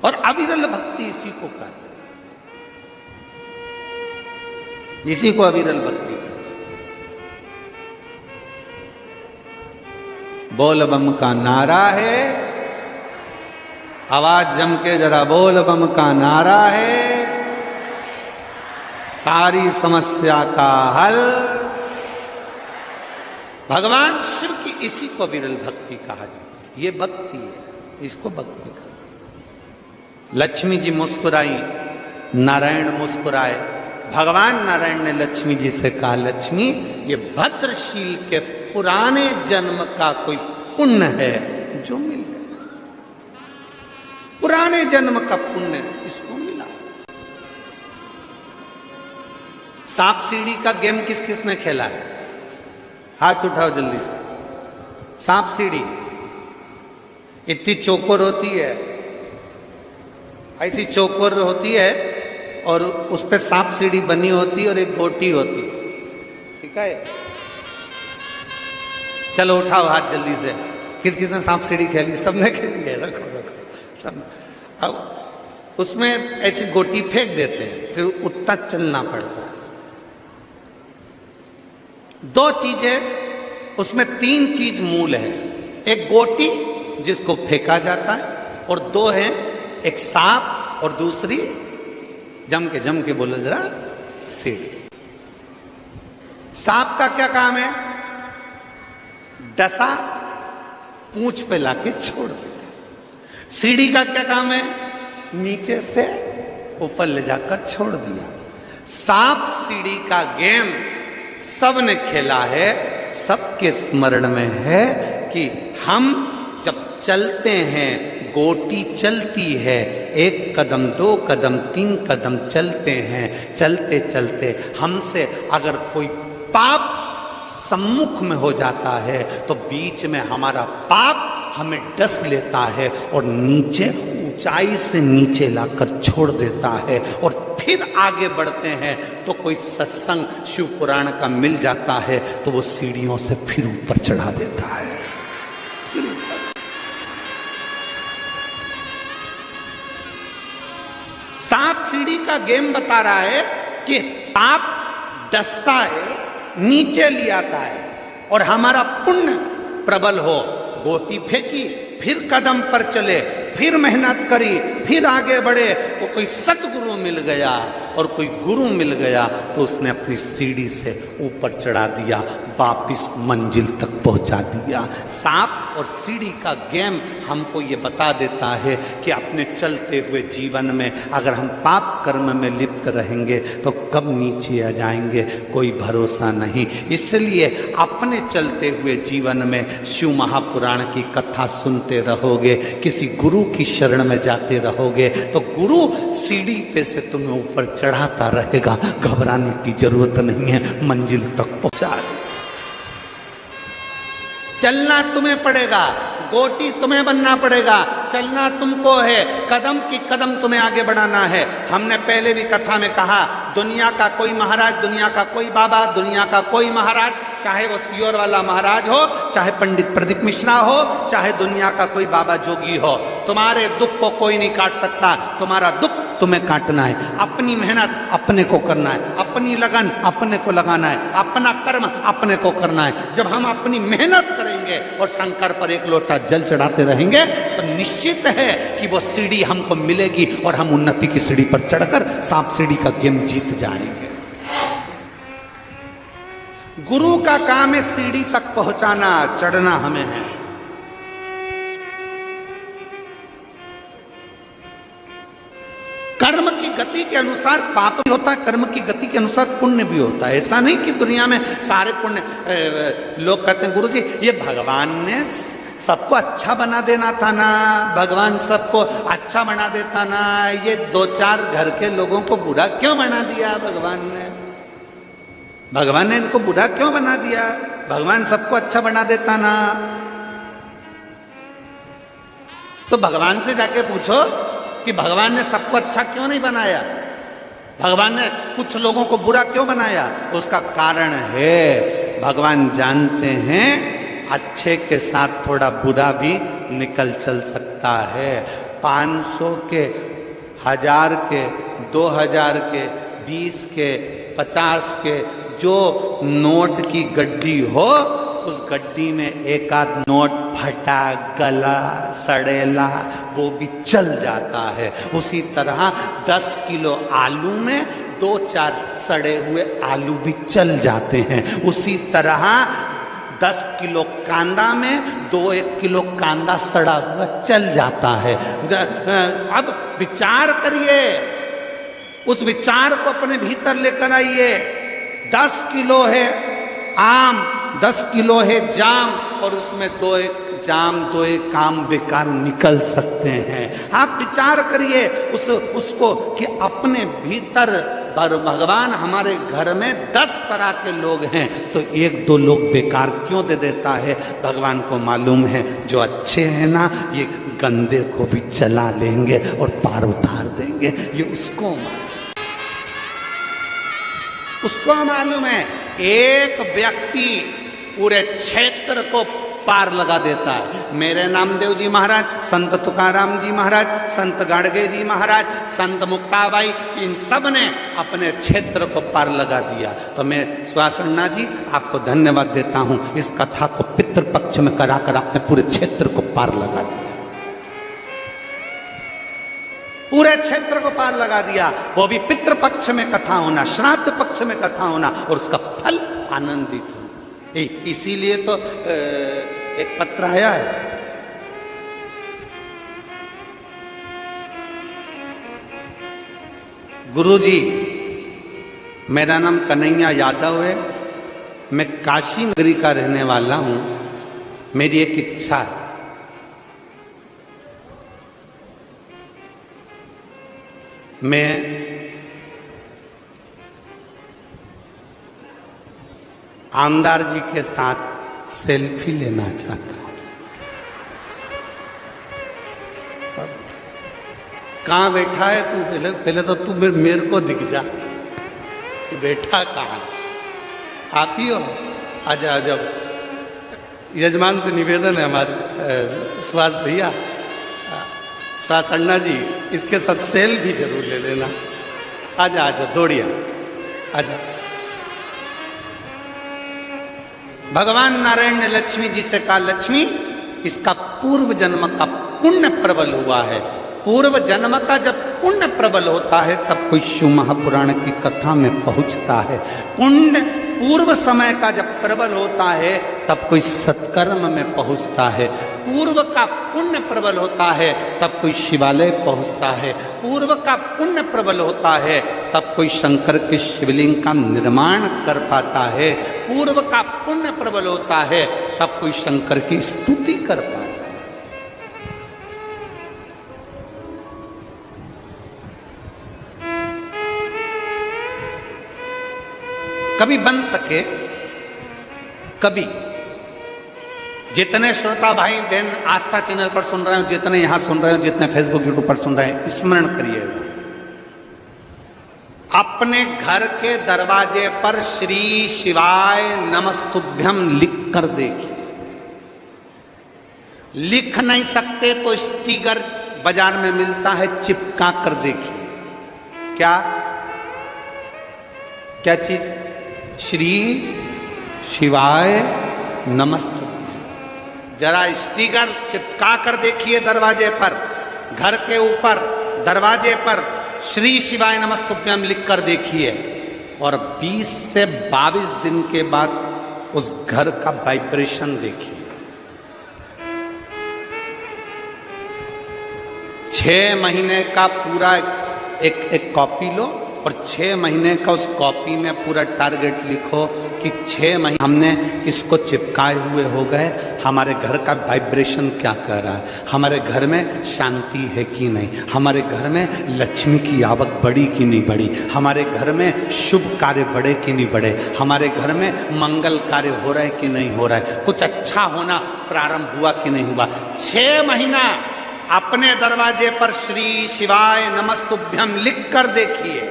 और अविरल भक्ति इसी को कहते हैं, इसी को अविरल भक्ति कहते हैं। बोल बम का नारा है, आवाज जम के जरा बोल बम का नारा है, सारी समस्या का हल। भगवान शिव की इसी को विरल भक्ति कहा जाता है। ये भक्ति है, इसको भक्ति कहा। लक्ष्मी जी मुस्कुराई, नारायण मुस्कुराए। भगवान नारायण ने लक्ष्मी जी से कहा, लक्ष्मी ये भद्रशील के पुराने जन्म का कोई पुण्य है जो मिल गया, पुराने जन्म का पुण्य इसको मिला। सांप सीढ़ी का गेम किस किसने खेला है? हाथ उठाओ जल्दी से। सांप सीढ़ी इतनी चौकोर होती है, ऐसी चौकोर होती है और उस पे सांप सीढ़ी बनी होती है और एक गोटी होती है, ठीक है? चलो उठाओ हाथ जल्दी से। किस किसने सांप सीढ़ी खेली? सबने खेली है, रखो रखो सब। अब उसमें ऐसी गोटी फेंक देते हैं, फिर उतना चलना पड़ता है। दो चीजें उसमें, तीन चीज मूल है। एक गोटी जिसको फेंका जाता है, और दो है एक सांप और दूसरी जम के बोलो जरा, सीढ़ी। सांप का क्या काम है? डसा पूंछ पे लाके छोड़ दे। सीढ़ी का क्या काम है? नीचे से ऊपर ले जाकर छोड़ दिया। सांप सीढ़ी का गेम सबने खेला है, सबके स्मरण में है कि हम जब चलते हैं, गोटी चलती है, एक कदम, दो कदम, तीन कदम चलते हैं, चलते चलते हमसे अगर कोई पाप सम्मुख में हो जाता है तो बीच में हमारा पाप हमें डस लेता है और नीचे, ऊंचाई से नीचे लाकर छोड़ देता है। और फिर आगे बढ़ते हैं तो कोई सत्संग शिव पुराण का मिल जाता है तो वो सीढ़ियों से फिर ऊपर चढ़ा देता है। सांप सीढ़ी का गेम बता रहा है कि पाप डसता है, नीचे ले आता है, और हमारा पुण्य प्रबल हो, गोटी फेंकी, फिर कदम पर चले, फिर मेहनत करी, फिर आगे बढ़े, तो कोई सतगुरु मिल गया और कोई गुरु मिल गया तो उसने अपनी सीढ़ी से ऊपर चढ़ा दिया, वापिस मंजिल तक पहुंचा दिया। सांप और सीढ़ी का गेम हमको ये बता देता है कि अपने चलते हुए जीवन में अगर हम पाप कर्म में लिप्त रहेंगे तो कब नीचे आ जाएंगे कोई भरोसा नहीं। इसलिए अपने चलते हुए जीवन में शिव महापुराण की कथा सुनते रहोगे, किसी गुरु की शरण में जाते रहोगे तो गुरु सीढ़ी पे से तुम्हें ऊपर चढ़ाता रहेगा, घबराने की जरूरत नहीं है, मंजिल तक पहुंचा दे। चलना तुम्हें पड़ेगा, गोटी तुम्हें बनना पड़ेगा, चलना तुमको है, कदम की कदम तुम्हें आगे बढ़ाना है। हमने पहले भी कथा में कहा, दुनिया का कोई महाराज, दुनिया का कोई बाबा, दुनिया का कोई महाराज, चाहे वो सियोर वाला महाराज हो, चाहे पंडित प्रदीप मिश्रा हो, चाहे दुनिया का कोई बाबा जोगी हो, तुम्हारे दुख को कोई नहीं काट सकता। तुम्हारा दुख तुम्हें काटना है, अपनी मेहनत अपने को करना है, अपनी लगन अपने को लगाना है, अपना कर्म अपने को करना है। जब हम अपनी मेहनत करेंगे और शंकर पर एक लोटा जल चढ़ाते रहेंगे तो निश्चित है कि वो सीढ़ी हमको मिलेगी और हम उन्नति की सीढ़ी पर चढ़कर सांप सीढ़ी का गेम जीत जाएंगे। गुरु का काम है सीढ़ी तक पहुंचाना, चढ़ना हमें है। कर्म की गति के अनुसार पाप भी होता है, कर्म की गति के अनुसार पुण्य भी होता है। ऐसा नहीं कि दुनिया में सारे पुण्य, लोग कहते हैं गुरुजी ये भगवान ने सबको अच्छा बना देना था ना, भगवान सबको अच्छा बना देता ना, ये दो चार घर के लोगों को बुरा क्यों बना दिया भगवान ने? भगवान ने इनको बुरा क्यों बना दिया? भगवान सबको अच्छा बना देता ना। तो भगवान से जाके पूछो कि भगवान ने सबको अच्छा क्यों नहीं बनाया, भगवान ने कुछ लोगों को बुरा क्यों बनाया? उसका कारण है भगवान जानते हैं अच्छे के साथ थोड़ा बुरा भी निकल चल सकता है। 500 के, 1000 के, 2000 के, 20 के, 50 के जो नोट की गड्डी हो, उस गड्डी में एक आध नोट फटा, गला, सड़ेला, वो भी चल जाता है। उसी तरह 10 किलो आलू में 2-4 सड़े हुए आलू भी चल जाते हैं। उसी तरह 10 किलो कांदा में 2-1 किलो कांदा सड़ा हुआ चल जाता है। अब विचार करिए, उस विचार को अपने भीतर लेकर आइए। 10 किलो है आम, 10 किलो है जाम, और उसमें 2-1 जाम 2-1 काम बेकार निकल सकते हैं। आप विचार करिए उसको कि अपने भीतर भगवान हमारे घर में 10 तरह के लोग हैं तो 1-2 लोग बेकार क्यों दे देता है? भगवान को मालूम है जो अच्छे हैं ना, ये गंदे को भी चला लेंगे और पार उतार देंगे। ये उसको मालूम है। एक व्यक्ति पूरे क्षेत्र को पार लगा देता है। मेरे नामदेव जी महाराज, संत तुकाराम जी महाराज, संत गाड़गे जी महाराज, संत मुक्ताबाई, इन सब ने अपने क्षेत्र को पार लगा दिया। तो मैं सुहासन्ना जी आपको धन्यवाद देता हूं, इस कथा को पितृपक्ष में कराकर आपने पूरे क्षेत्र को पार लगा दिया, पूरे क्षेत्र को पार लगा दिया। वो भी पितृपक्ष में कथा होना, श्राद्ध पक्ष में कथा होना, और उसका फल आनंदित हो। इसीलिए तो एक पत्र आया है, गुरुजी मेरा नाम कन्हैया यादव है, मैं काशी नगरी का रहने वाला हूं, मेरी एक इच्छा है, मैं आमदार जी के साथ सेल्फी लेना चाहता हूं। कहाँ बैठा है तू? पहले तो तू मेरे को दिख जा कि बैठा कहाँ? आप ही हो? आजा आजा। यजमान से निवेदन है हमारे सुहास भैया, सुहास अन्ना जी, इसके साथ सेल्फी जरूर ले लेना। आजा आजा, दौड़िया, आजा भगवान नारायण ने लक्ष्मी जी से कहा, लक्ष्मी इसका पूर्व जन्म का पुण्य प्रबल हुआ है। पूर्व जन्म का जब पुण्य प्रबल होता है तब कोई शिव महापुराण की कथा में पहुंचता है। पुण्य पूर्व समय का जब प्रबल होता है तब कोई सत्कर्म में पहुंचता है। पूर्व का पुण्य प्रबल होता है तब कोई शिवालय पहुंचता है। पूर्व का पुण्य प्रबल होता है तब कोई शंकर के शिवलिंग का निर्माण कर पाता है। पूर्व का पुण्य प्रबल होता है तब कोई शंकर की स्तुति कर पाता है। कभी बन सके, कभी जितने श्रोता भाई बहन आस्था चैनल पर सुन रहे हो, जितने यहां सुन रहे हो, जितने फेसबुक यूट्यूब पर सुन रहे हैं, स्मरण करिएगा, अपने घर के दरवाजे पर श्री शिवाय नमस्तुभ्यम लिख कर देखिए। लिख नहीं सकते तो स्टिकर बाजार में मिलता है, चिपका कर देखिए। क्या क्या चीज? श्री शिवाय नमस्तुभ्यम। जरा स्टिकर चिपका कर देखिए दरवाजे पर, घर के ऊपर दरवाजे पर श्री शिवाय नमस्तुभ्यम लिख कर देखिए, और 20 से 22 दिन के बाद उस घर का वाइब्रेशन देखिए। 6 महीने का पूरा एक कॉपी लो और 6 महीने का उस कॉपी में पूरा टारगेट लिखो कि 6 महीने हमने इसको चिपकाए हुए हो गए, हमारे घर का वाइब्रेशन क्या कह रहा है, हमारे घर में शांति है कि नहीं, हमारे घर में लक्ष्मी की आवक बढ़ी कि नहीं बढ़ी, हमारे घर में शुभ कार्य बढ़े कि नहीं बढ़े, हमारे घर में मंगल कार्य हो रहा है कि नहीं हो रहा है, कुछ अच्छा होना प्रारंभ हुआ कि नहीं हुआ। 6 महीना अपने दरवाजे पर श्री शिवाय नमस्तुभ्यम लिख कर देखिए,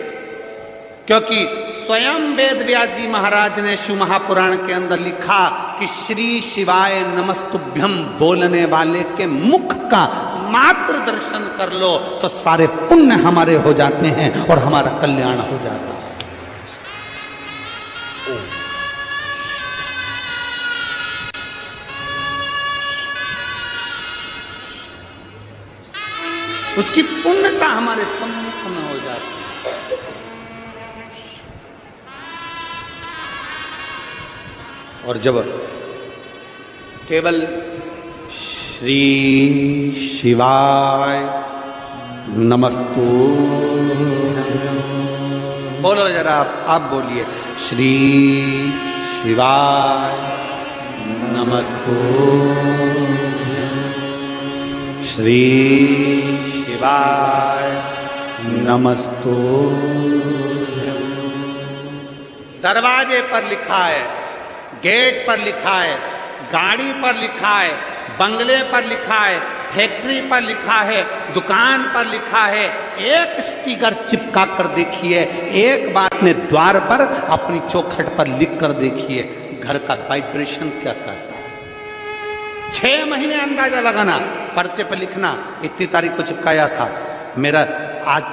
क्योंकि स्वयं वेद व्यास जी महाराज ने शिव महापुराण के अंदर लिखा कि श्री शिवाय नमस्तुभ्यम बोलने वाले के मुख का मात्र दर्शन कर लो तो सारे पुण्य हमारे हो जाते हैं और हमारा कल्याण हो जाता है। उसकी पुण्यता हमारे सम्मुख में हो जाती है। और जब केवल श्री शिवाय नमस्तु बोलो, जरा आप बोलिए, श्री शिवाय नमस्तु, श्री शिवाय नमस्तु। दरवाजे पर लिखा है, गेट पर लिखा है, गाड़ी पर लिखा है, बंगले पर लिखा है, फैक्ट्री पर लिखा है, दुकान पर लिखा है, एक स्टिकर चिपका कर देखिए, एक बार अपने द्वार पर अपनी चौखट पर लिख कर देखिए, घर का वाइब्रेशन क्या कहता है। 6 महीने अंदाजा लगाना, पर्चे पर लिखना, इतनी तारीख को चिपकाया था, मेरा आज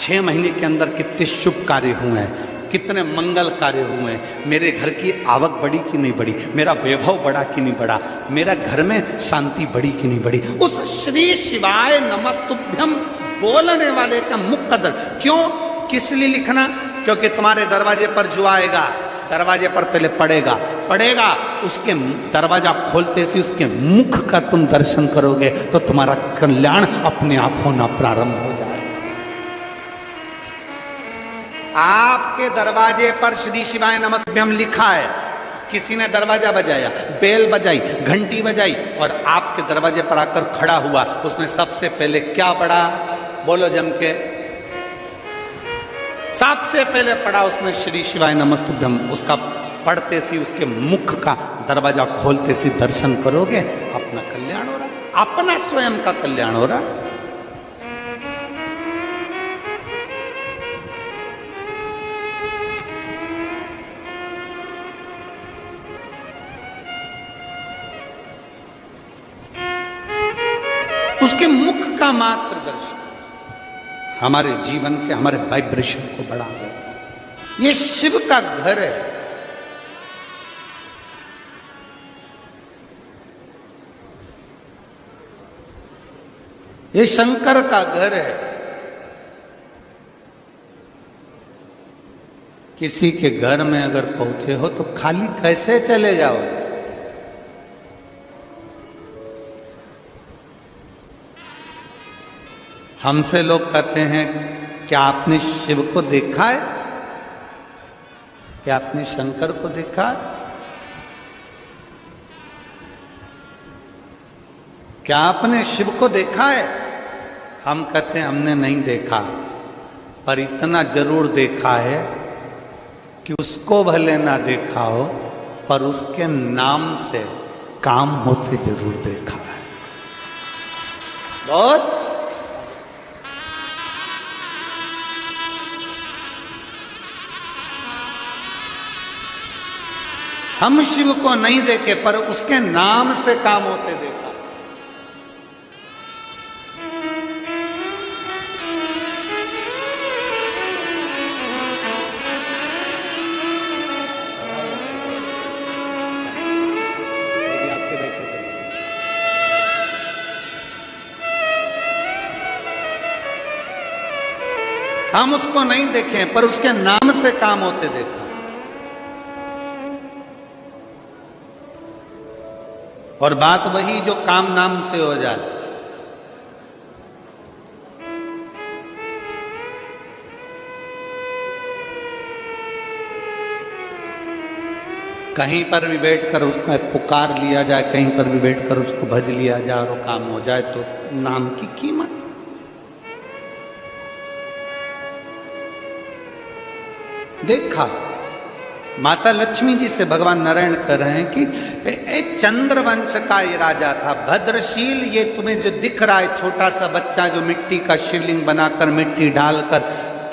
6 महीने के अंदर कितने शुभ कार्य हुए हैं, कितने मंगल कार्य हुए, मेरे घर की आवक बढ़ी कि नहीं बढ़ी, मेरा वैभव बढ़ा कि नहीं बढ़ा, मेरा घर में शांति बढ़ी कि नहीं बढ़ी। उस श्री शिवाय नमस्तुभ्यम बोलने वाले का मुख कदर क्यों, किस लिए लिखना? क्योंकि तुम्हारे दरवाजे पर जो आएगा, दरवाजे पर पहले पड़ेगा, उसके दरवाजा खोलते से उसके मुख का तुम दर्शन करोगे तो तुम्हारा कल्याण अपने आप होना प्रारंभ हो जाएगा। आपके दरवाजे पर श्री शिवाय नमस्तुभ्यम लिखा है, किसी ने दरवाजा बजाया, बेल बजाई, घंटी बजाई और आपके दरवाजे पर आकर खड़ा हुआ, उसने सबसे पहले क्या पढ़ा? बोलो जम के। सबसे पहले पढ़ा उसने श्री शिवाय नमस्तुभ्यम। उसका पढ़ते सी उसके मुख का दरवाजा खोलते सी दर्शन करोगे, अपना कल्याण हो रहा है, अपना स्वयं का कल्याण हो रहा है। उसके मुख का मात्र दर्शन हमारे जीवन के, हमारे वाइब्रेशन को बढ़ा देगा। ये शिव का घर है। ये शंकर का घर है। किसी के घर में अगर पहुंचे हो तो खाली कैसे चले जाओ? हमसे लोग कहते हैं, क्या आपने शिव को देखा है? क्या आपने शंकर को देखा है? क्या आपने शिव को देखा है? हम कहते हैं हमने नहीं देखा, पर इतना जरूर देखा है कि उसको भले ना देखा हो, पर उसके नाम से काम होते जरूर देखा है। बहुत हम शिव को नहीं देखे, पर उसके नाम से काम होते देखा। हम उसको नहीं देखे, पर उसके नाम से काम होते देखा। और बात वही जो काम नाम से हो जाए। कहीं पर भी बैठकर उसको पुकार लिया जाए, कहीं पर भी बैठकर उसको भज लिया जाए और वो काम हो जाए, तो नाम की कीमत। देखा, माता लक्ष्मी जी से भगवान नारायण कह रहे हैं कि चंद्रवंश का ये राजा था भद्रशील। ये तुम्हें जो दिख रहा है छोटा सा बच्चा जो मिट्टी का शिवलिंग बनाकर मिट्टी डालकर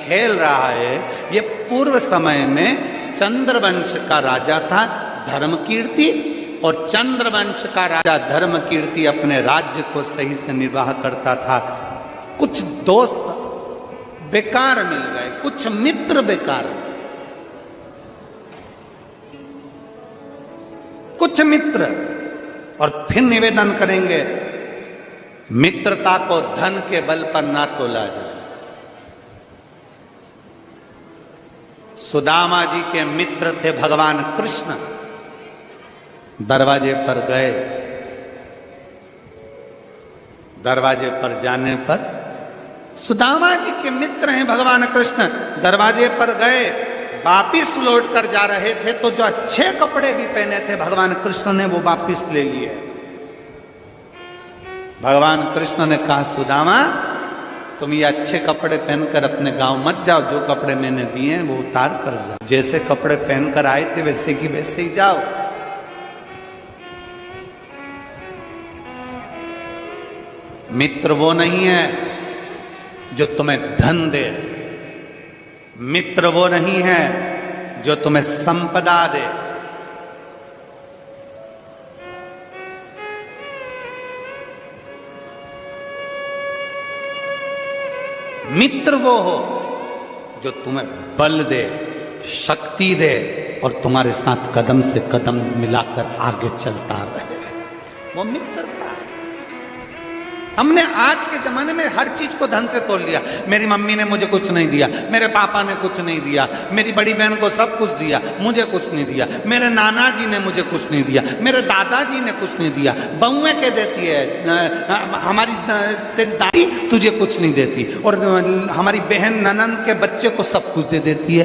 खेल रहा है, ये पूर्व समय में चंद्रवंश का राजा था धर्मकीर्ति। और चंद्रवंश का राजा धर्मकीर्ति अपने राज्य को सही से निर्वाह करता था। कुछ दोस्त बेकार मिल गए, कुछ मित्र बेकार, कुछ मित्र। और फिर निवेदन करेंगे, मित्रता को धन के बल पर ना तोला जाए। सुदामा जी के मित्र थे भगवान कृष्ण। दरवाजे पर गए, दरवाजे पर जाने पर सुदामा जी के मित्र हैं भगवान कृष्ण, दरवाजे पर गए, वापिस लौट कर जा रहे थे तो जो अच्छे कपड़े भी पहने थे भगवान कृष्ण ने वो वापिस ले लिए। भगवान कृष्ण ने कहा, सुदामा तुम ये अच्छे कपड़े पहनकर अपने गांव मत जाओ, जो कपड़े मैंने दिए हैं वो उतार कर जाओ। जैसे कपड़े पहनकर आए थे वैसे की वैसे ही जाओ। मित्र वो नहीं है जो तुम्हें धन दे, मित्र वो नहीं है जो तुम्हें संपदा दे। मित्र वो हो जो तुम्हें बल दे, शक्ति दे और तुम्हारे साथ कदम से कदम मिलाकर आगे चलता रहे, वो मित्र था। हमने आज के जमाने में हर चीज को धन से तोल लिया। मेरी मम्मी ने मुझे कुछ नहीं दिया, मेरे पापा ने कुछ नहीं दिया, मेरी बड़ी बहन को सब कुछ दिया, मुझे कुछ नहीं दिया, मेरे नाना जी ने मुझे कुछ नहीं दिया, मेरे दादाजी ने कुछ नहीं दिया, बहुएं के देती है, हमारी तेरी दादी तुझे कुछ नहीं देती, और हमारी बहन ननन के बच्चे को सब कुछ दे देती है।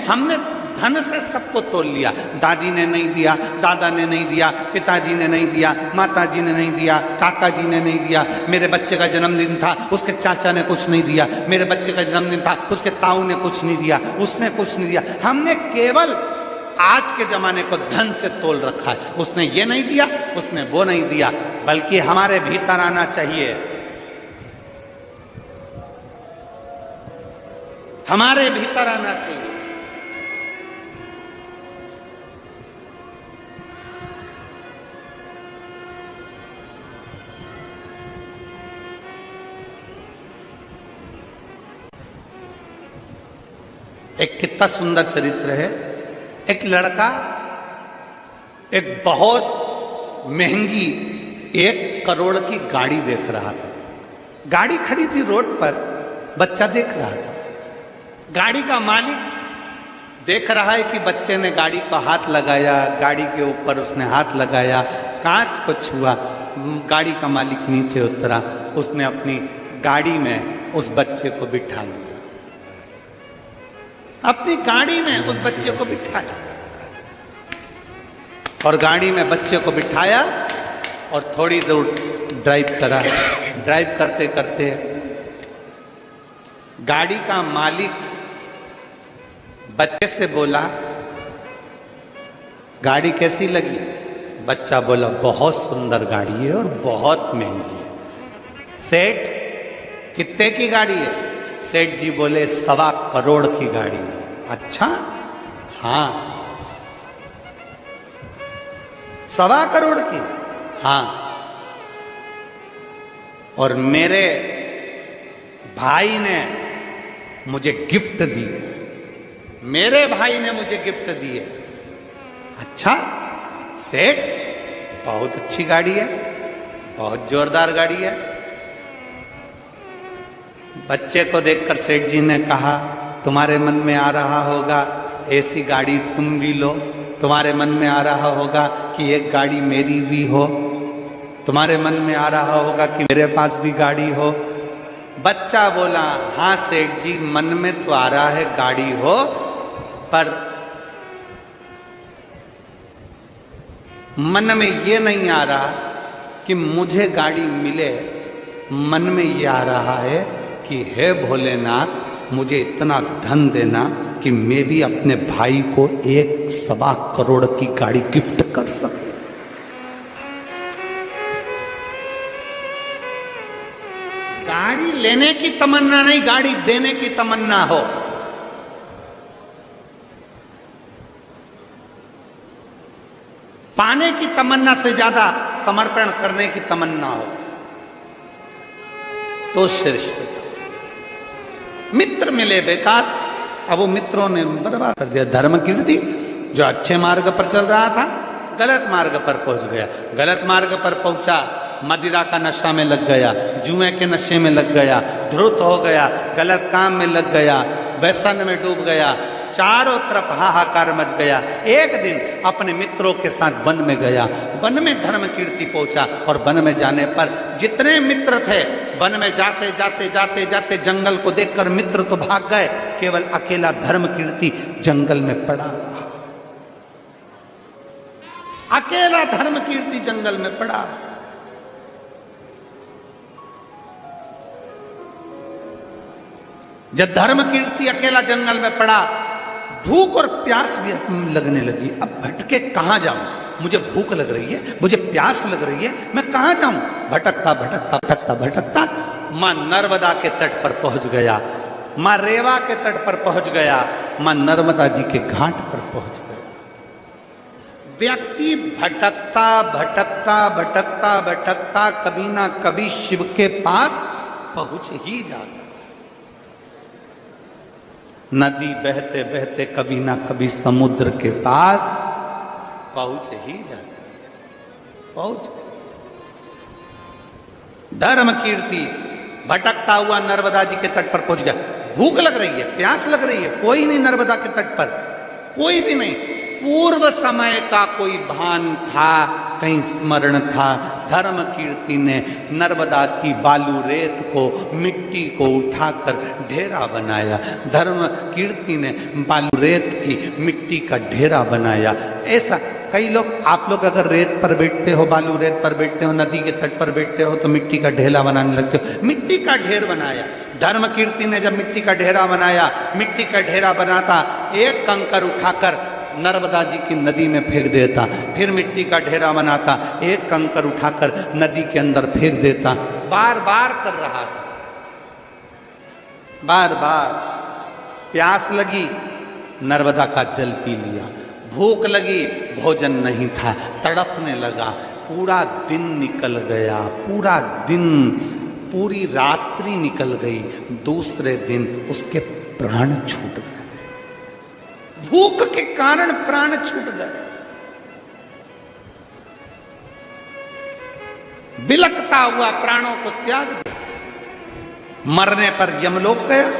हमने धन से सबको तोल लिया। दादी ने नहीं दिया, दादा ने नहीं दिया, पिताजी ने नहीं दिया, माताजी ने नहीं दिया, काका जी ने नहीं दिया, मेरे बच्चे का जन्मदिन था उसके चाचा ने कुछ नहीं दिया, मेरे बच्चे का जन्मदिन था उसके ताऊ ने कुछ नहीं दिया, उसने कुछ नहीं दिया। हमने केवल आज के जमाने को धन से तोल रखा है। उसने ये नहीं दिया, उसने वो नहीं दिया, बल्कि हमारे भीतर आना चाहिए, हमारे भीतर आना चाहिए। एक कितना सुंदर चरित्र है। एक लड़का एक बहुत महंगी 1 करोड़ की गाड़ी देख रहा था। गाड़ी खड़ी थी रोड पर, बच्चा देख रहा था। गाड़ी का मालिक देख रहा है कि बच्चे ने गाड़ी को हाथ लगाया, गाड़ी के ऊपर उसने हाथ लगाया, कांच को छुआ। गाड़ी का मालिक नीचे उतरा, उसने अपनी गाड़ी में उस बच्चे को बिठा लिया, अपनी गाड़ी में उस बच्चे को बिठाया, और गाड़ी में बच्चे को बिठाया और थोड़ी दूर ड्राइव करा। ड्राइव करते करते गाड़ी का मालिक बच्चे से बोला, गाड़ी कैसी लगी? बच्चा बोला, बहुत सुंदर गाड़ी है और बहुत महंगी है। सेठ, कितने की गाड़ी है? सेठ जी बोले, 1.25 करोड़ की गाड़ी है। अच्छा, हाँ। 1.25 करोड़ की? हाँ। और मेरे भाई ने मुझे गिफ्ट दी, मेरे भाई ने मुझे गिफ्ट दी है। अच्छा सेठ, बहुत अच्छी गाड़ी है, बहुत जोरदार गाड़ी है। बच्चे को देखकर सेठ जी ने कहा, तुम्हारे मन में आ रहा होगा ऐसी गाड़ी तुम भी लो, तुम्हारे मन में आ रहा होगा कि एक गाड़ी मेरी भी हो, तुम्हारे मन में आ रहा होगा कि मेरे पास भी गाड़ी हो। बच्चा बोला, हाँ सेठ जी, मन में तो आ रहा है गाड़ी हो, पर मन में ये नहीं आ रहा कि मुझे गाड़ी मिले। मन में ये आ रहा है कि हे भोलेनाथ, मुझे इतना धन देना कि मैं भी अपने भाई को 1.25 करोड़ की गाड़ी गिफ्ट कर सकूं। गाड़ी लेने की तमन्ना नहीं, गाड़ी देने की तमन्ना हो। पाने की तमन्ना से ज्यादा समर्पण करने की तमन्ना हो तो श्रेष्ठ। मित्र मिले बेकार, अब वो मित्रों ने बर्बाद कर दिया। धर्म कीर्ति जो अच्छे मार्ग पर चल रहा था, गलत मार्ग पर पहुंच गया। गलत मार्ग पर पहुंचा, मदिरा का नशा में लग गया, जुए के नशे में लग गया, धृत हो गया, गलत काम में लग गया, व्यसन में डूब गया, चारों तरफ हाहाकार मच गया। एक दिन अपने मित्रों के साथ वन में गया, वन में धर्म कीर्ति पहुंचा, और वन में जाने पर जितने मित्र थे, वन में जाते जाते जाते जाते जंगल को देखकर मित्र तो भाग गए, केवल अकेला धर्म कीर्ति जंगल में पड़ा रहा। अकेला धर्म कीर्ति जंगल में पड़ा। जब धर्म कीर्ति अकेला जंगल में पड़ा, भूख और प्यास भी लगने लगी। अब भटके कहां जाऊं? मुझे भूख लग रही है, मुझे प्यास लग रही है, मैं कहां जाऊं? भटकता भटकता भटकता भटकता मां नर्मदा के तट पर पहुंच गया, मां रेवा के तट पर पहुंच गया, मां नर्मदा जी के घाट पर पहुंच गया। व्यक्ति भटकता भटकता भटकता भटकता कभी ना कभी शिव के पास पहुंच ही जाता। नदी बहते बहते कभी ना कभी समुद्र के पास पहुंच ही जाती है। पहुंच धर्म कीर्ति भटकता हुआ नर्मदा जी के तट पर पहुंच गया। भूख लग रही है, प्यास लग रही है, कोई नहीं नर्मदा के तट पर, कोई भी नहीं। पूर्व समय का कोई भान था, कहीं स्मरण था। धर्म कीर्ति ने नर्मदा की बालू रेत को, मिट्टी को उठाकर ढेरा बनाया। धर्म कीर्ति ने बालू रेत की मिट्टी का ढेरा बनाया। ऐसा कई लोग, आप लोग अगर रेत पर बैठते हो, बालू रेत पर बैठते हो, नदी के तट पर बैठते हो, तो मिट्टी का ढेला बनाने लगते हो। मिट्टी का ढेर बनाया। धर्म कीर्ति ने जब मिट्टी का ढेरा बनाया, मिट्टी का ढेरा बनाता, एक कंकर उठाकर नर्मदा जी की नदी में फेंक देता, फिर मिट्टी का ढेरा बनाता, एक कंकर उठाकर नदी के अंदर फेंक देता। बार बार कर रहा था, बार बार। प्यास लगी, नर्मदा का जल पी लिया। भूख लगी, भोजन नहीं था, तड़पने लगा। पूरा दिन निकल गया, पूरा दिन, पूरी रात्रि निकल गई। दूसरे दिन उसके प्राण छूट गए। भूख के कारण प्राण छूट गए। बिलखता हुआ प्राणों को त्याग दिया। मरने पर यमलोक गया।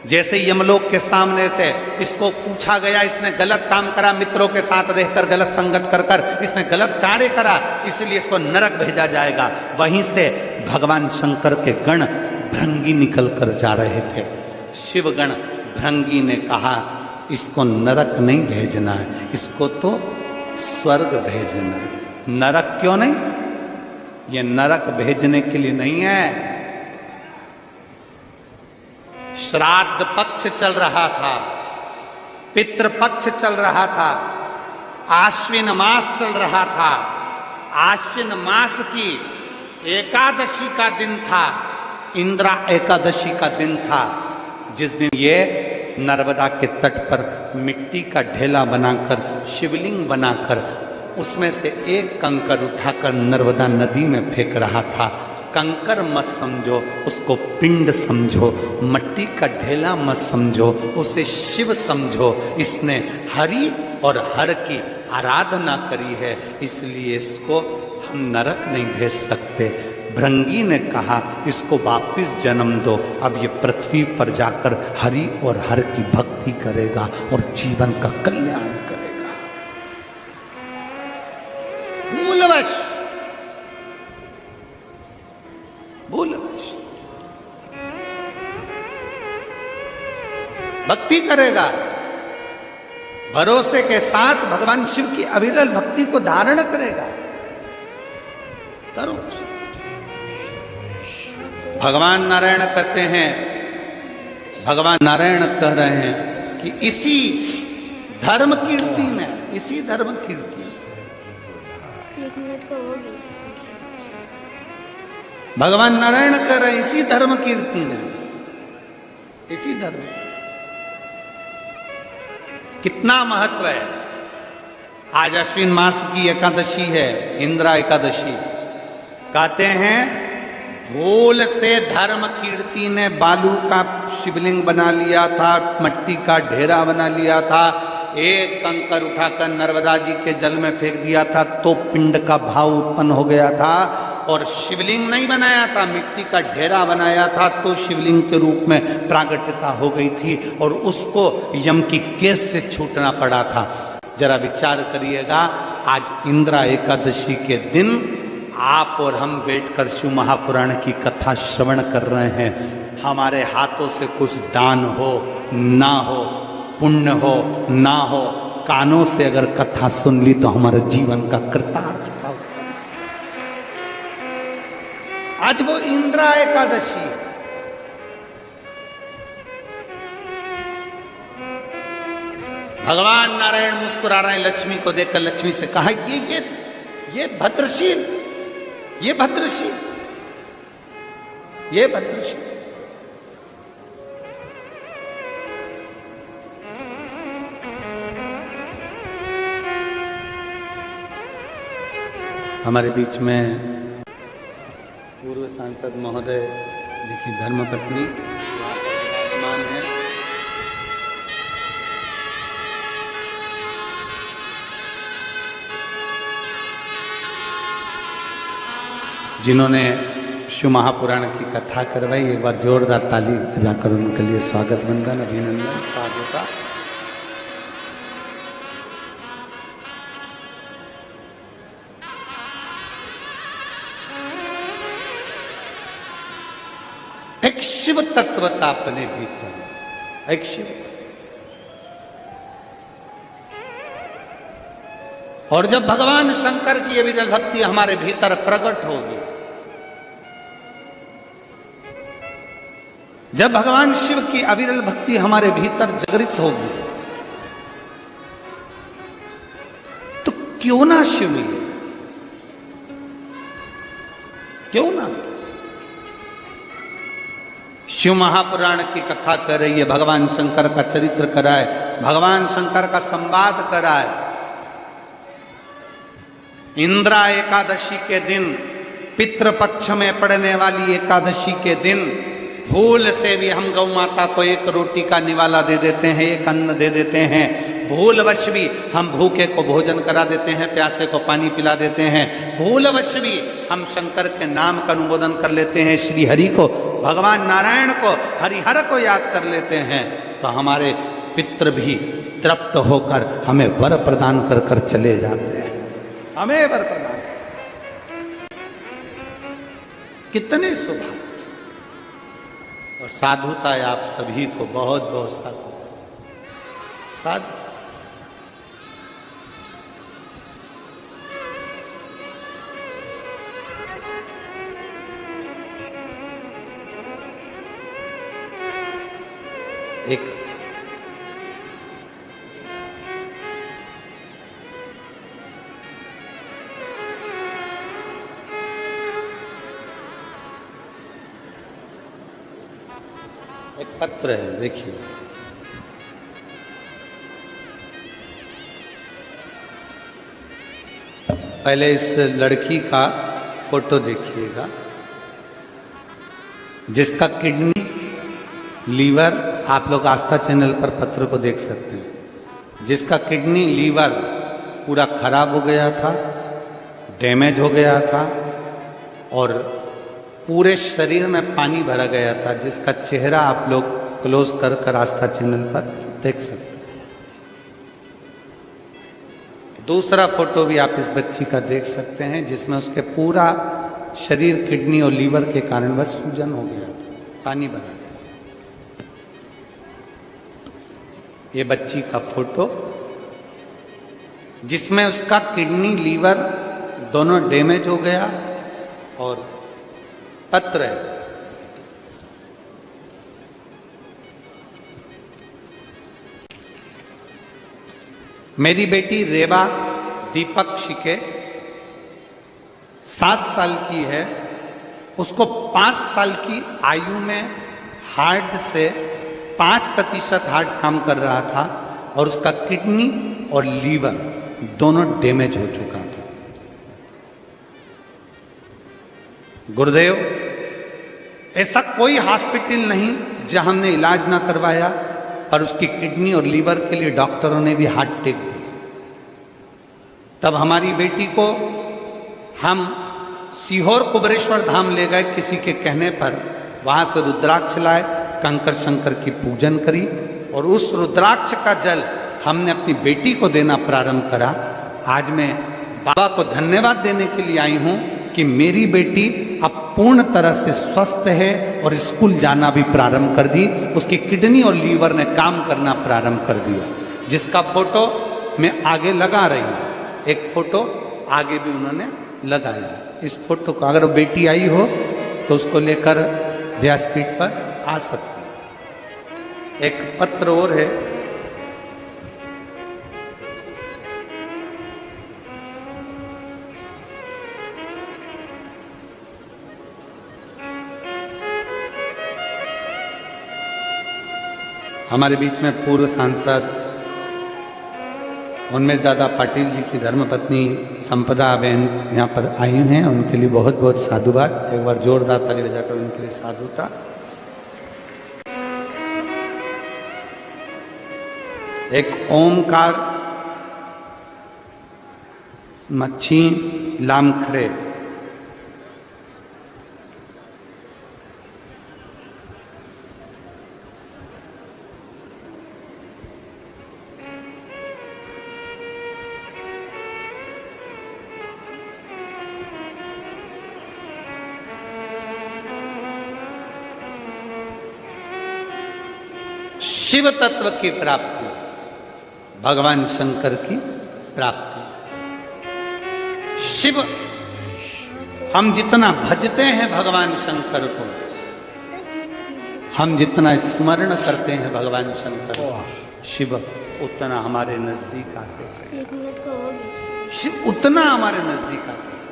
जैसे यमलोक के सामने से इसको पूछा गया, इसने गलत काम करा, मित्रों के साथ रहकर गलत संगत कर कर इसने गलत कार्य करा, इसलिए इसको नरक भेजा जाएगा। वहीं से भगवान शंकर के गण भृंगी निकल कर जा रहे थे। शिवगण भृंगी ने कहा इसको नरक नहीं भेजना है, इसको तो स्वर्ग भेजना है। नरक क्यों नहीं? ये नरक भेजने के लिए नहीं है। श्राद्ध पक्ष चल रहा था, पितृपक्ष चल रहा था, आश्विन मास चल रहा था। आश्विन मास की एकादशी का दिन था, इंद्रा एकादशी का दिन था, जिस दिन ये नर्मदा के तट पर मिट्टी का ढेला बनाकर, शिवलिंग बनाकर, उसमें से एक कंकर उठाकर नर्मदा नदी में फेंक रहा था। कंकर मत समझो, उसको पिंड समझो, मट्टी का ढेला मत समझो, उसे शिव समझो। इसने हरि और हर की आराधना करी है, इसलिए इसको हम नरक नहीं भेज सकते। भृंगी ने कहा इसको वापिस जन्म दो, अब ये पृथ्वी पर जाकर हरि और हर की भक्ति करेगा और जीवन का कल्याण करेगा। भूलवश भक्ति करेगा, भरोसे के साथ भगवान शिव की अविरल भक्ति को धारण करेगा। करो। भगवान नारायण कहते हैं, भगवान नारायण कह रहे हैं कि इसी धर्म कीर्ति में, इसी धर्म कीर्ति, भगवान नारायण कह रहे हैं इसी धर्म कीर्ति में, इसी धर्म, कितना महत्व है। आज अश्विन मास की एकादशी है, इंद्रा एकादशी। कहते हैं भूल से धर्म कीर्ति ने बालू का शिवलिंग बना लिया था, मट्टी का ढेरा बना लिया था, एक कंकर उठाकर नर्मदा जी के जल में फेंक दिया था तो पिंड का भाव उत्पन्न हो गया था। और शिवलिंग नहीं बनाया था, मिट्टी का ढेरा बनाया था तो शिवलिंग के रूप में प्रागट्यता हो गई थी और उसको यम की केस से छूटना पड़ा था। जरा विचार करिएगा, आज इंद्रा एकादशी के दिन आप और हम बैठकर शिव महापुराण की कथा श्रवण कर रहे हैं। हमारे हाथों से कुछ दान हो ना हो, पुण्य हो ना हो, कानों से अगर कथा सुन ली तो हमारे जीवन का कृतार्थता। आज वो इंद्रा एकादशी है। भगवान नारायण मुस्कुरा रहे हैं लक्ष्मी को देखकर। लक्ष्मी से कहा ये भद्रशील, ये भद्रशील, ये भद्रशील। हमारे बीच में पूर्व सांसद महोदय जी की धर्मपत्नी विराजमान है। जिन्होंने शिव महापुराण की कथा करवाई, एक बार जोरदार ताली बजाकर उनके लिए स्वागत वंदन, अभिनंदन, साधुता। एक शिव तत्वता अपने भीतर, एक शिव, और जब भगवान शंकर की अविरल भक्ति हमारे भीतर प्रकट होगी, जब भगवान शिव की अविरल भक्ति हमारे भीतर जागृत होगी, तो क्यों ना शिव मिले, क्यों ना। शिव महापुराण की कथा कर रही है, भगवान शंकर का चरित्र कराए, भगवान शंकर का संवाद कराए। इंद्रा एकादशी के दिन, पितृपक्ष में पड़ने वाली एकादशी के दिन, भूल से भी हम गौ माता को एक रोटी का निवाला दे देते हैं, एक अन्न दे देते हैं। भूलवश भी हम भूखे को भोजन करा देते हैं, प्यासे को पानी पिला देते हैं, भूलवश भी हम शंकर के नाम का अनुमोदन कर लेते हैं, श्री हरि को, भगवान नारायण को, हरिहर को याद कर लेते हैं, तो हमारे पितृ भी तृप्त होकर हमें वर प्रदान कर कर चले जाते हैं, हमें वर प्रदान। कितने सौभाग्य और साधुता है आप सभी को, बहुत बहुत साधुता, साधु। एक पत्र है, देखिए, पहले इस लड़की का फोटो देखिएगा जिसका किडनी, लीवर, आप लोग आस्था चैनल पर पत्र को देख सकते हैं, जिसका किडनी, लीवर पूरा खराब हो गया था, डैमेज हो गया था और पूरे शरीर में पानी भरा गया था, जिसका चेहरा आप लोग क्लोज कर कर आस्था चैनल पर देख सकते हैं। दूसरा फोटो भी आप इस बच्ची का देख सकते हैं जिसमें उसके पूरा शरीर किडनी और लीवर के कारण बस सूजन हो गया था, पानी भरा गया। ये बच्ची का फोटो जिसमें उसका किडनी, लीवर दोनों डैमेज हो गया और पत्र है, मेरी बेटी रेवा दीपक शिके 7 साल की है, उसको 5 साल की आयु में हार्ट से 5% हार्ट काम कर रहा था और उसका किडनी और लीवर दोनों डैमेज हो चुका था। गुरुदेव, ऐसा कोई हॉस्पिटल नहीं जहां हमने इलाज ना करवाया, पर उसकी किडनी और लीवर के लिए डॉक्टरों ने भी हार्ट टेक दी। तब हमारी बेटी को हम सीहोर कुबरेश्वर धाम ले गए किसी के कहने पर, वहां से रुद्राक्ष लाए, कंकर शंकर की पूजन करी और उस रुद्राक्ष का जल हमने अपनी बेटी को देना प्रारंभ करा। आज मैं बाबा को धन्यवाद देने के लिए आई हूं कि मेरी बेटी अब पूर्ण तरह से स्वस्थ है और स्कूल जाना भी प्रारंभ कर दी, उसकी किडनी और लीवर ने काम करना प्रारंभ कर दिया, जिसका फोटो मैं आगे लगा रही हूं। एक फोटो आगे भी उन्होंने लगाया। इस फोटो को अगर बेटी आई हो तो उसको लेकर व्यासपीठ पर आ सकती है। एक पत्र और है, हमारे बीच में पूर्व सांसद उन्मेष दादा पाटिल जी की धर्मपत्नी संपदा बहन यहाँ पर आई हैं, उनके लिए बहुत बहुत साधुवाद। एक बार जोरदार ताली बजाकर उनके लिए साधुता। एक ओमकार मच्छी लामखड़े, शिव तत्व की प्राप्ति, भगवान शंकर की प्राप्ति। शिव, हम जितना भजते हैं भगवान शंकर को, हम जितना स्मरण करते हैं भगवान शंकर को, शिव उतना हमारे नजदीक आते हैं। शिव उतना हमारे नजदीक आते हैं।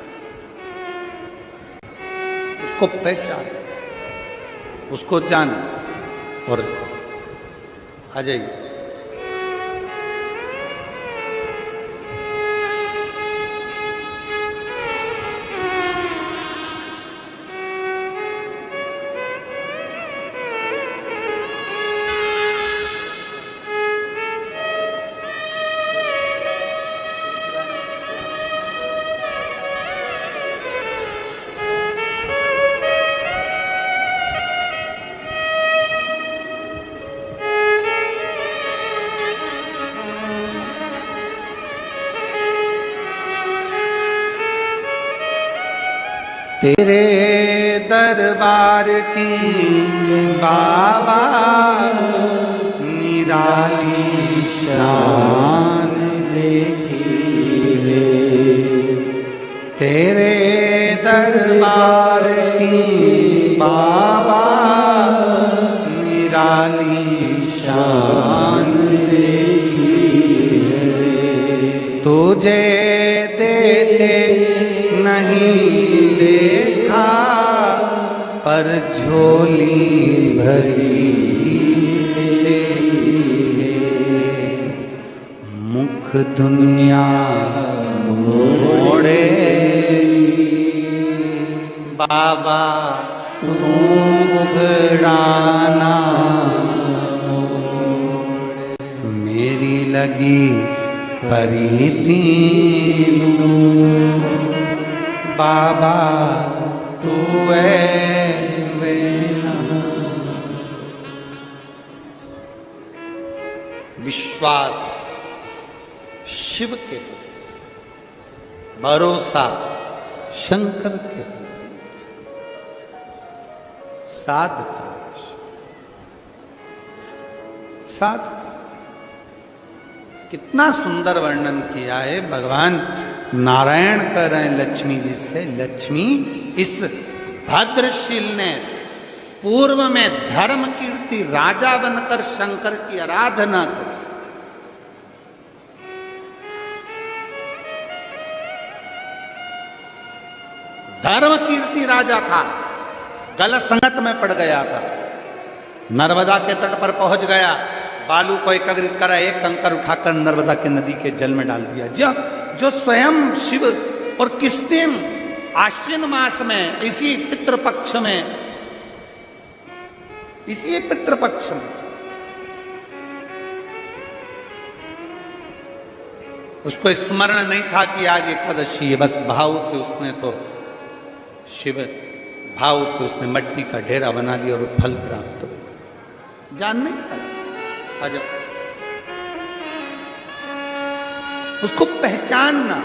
उसको पहचान, उसको जान और आ जाइए। तेरे दरबार की बाबा निराली शान देखी रे, तेरे दरबार की बाबा निराली शान देखी रे, तुझे देते नहीं देखा पर झोली भरी देखी है, मुख दुनिया मोड़े बाबा तू मुखड़ाना, मेरी लगी परी तीनू बाबा तू वेना। विश्वास शिव के प्रति, भरोसा शंकर के प्रति, साधता साधता। कितना सुंदर वर्णन किया है भगवान नारायण कह रहे हैं लक्ष्मी जी से, लक्ष्मी इस भद्रशील ने पूर्व में धर्म कीर्ति राजा बनकर शंकर की आराधना की, धर्म कीर्ति राजा था, गलत संगत में पड़ गया था, नर्मदा के तट पर पहुंच गया, बालू को एकत्रित करा, एक कंकर उठाकर नर्मदा के नदी के जल में डाल दिया। जो स्वयं शिव, और किस दिन? आश्विन मास में, इसी पितृपक्ष में, इसी पितृपक्ष में उसको स्मरण नहीं था कि आज एकादशी है, बस भाव से उसने तो शिव भाव से उसने मट्टी का ढेरा बना लिया और फल प्राप्त हो। जान नहीं था अजब, उसको पहचानना,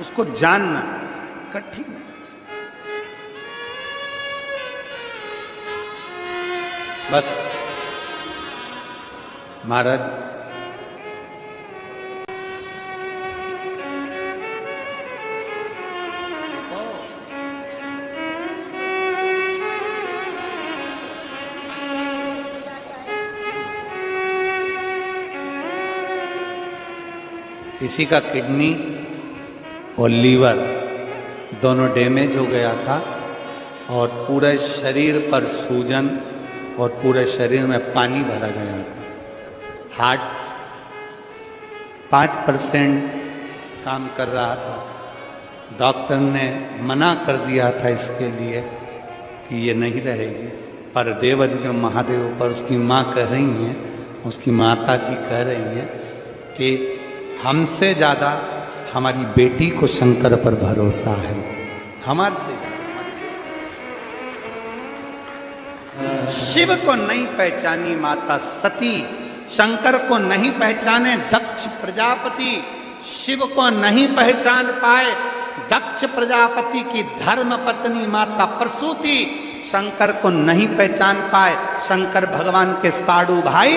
उसको जानना कठिन है। बस महाराज किसी का किडनी और लीवर दोनों डैमेज हो गया था और पूरे शरीर पर सूजन और पूरे शरीर में पानी भरा गया था। हार्ट 5% काम कर रहा था। डॉक्टर ने मना कर दिया था इसके लिए कि ये नहीं रहेगी, पर देवाधिदेव महादेव पर उसकी माँ कह रही हैं, उसकी माता जी कह रही हैं कि हमसे ज़्यादा हमारी बेटी को शंकर पर भरोसा है, हमारे से। शिव को नहीं पहचानी माता सती, शंकर को नहीं पहचाने दक्ष प्रजापति, शिव को नहीं पहचान पाए दक्ष प्रजापति की धर्म पत्नी माता प्रसूति, शंकर को नहीं पहचान पाए शंकर भगवान के साडू भाई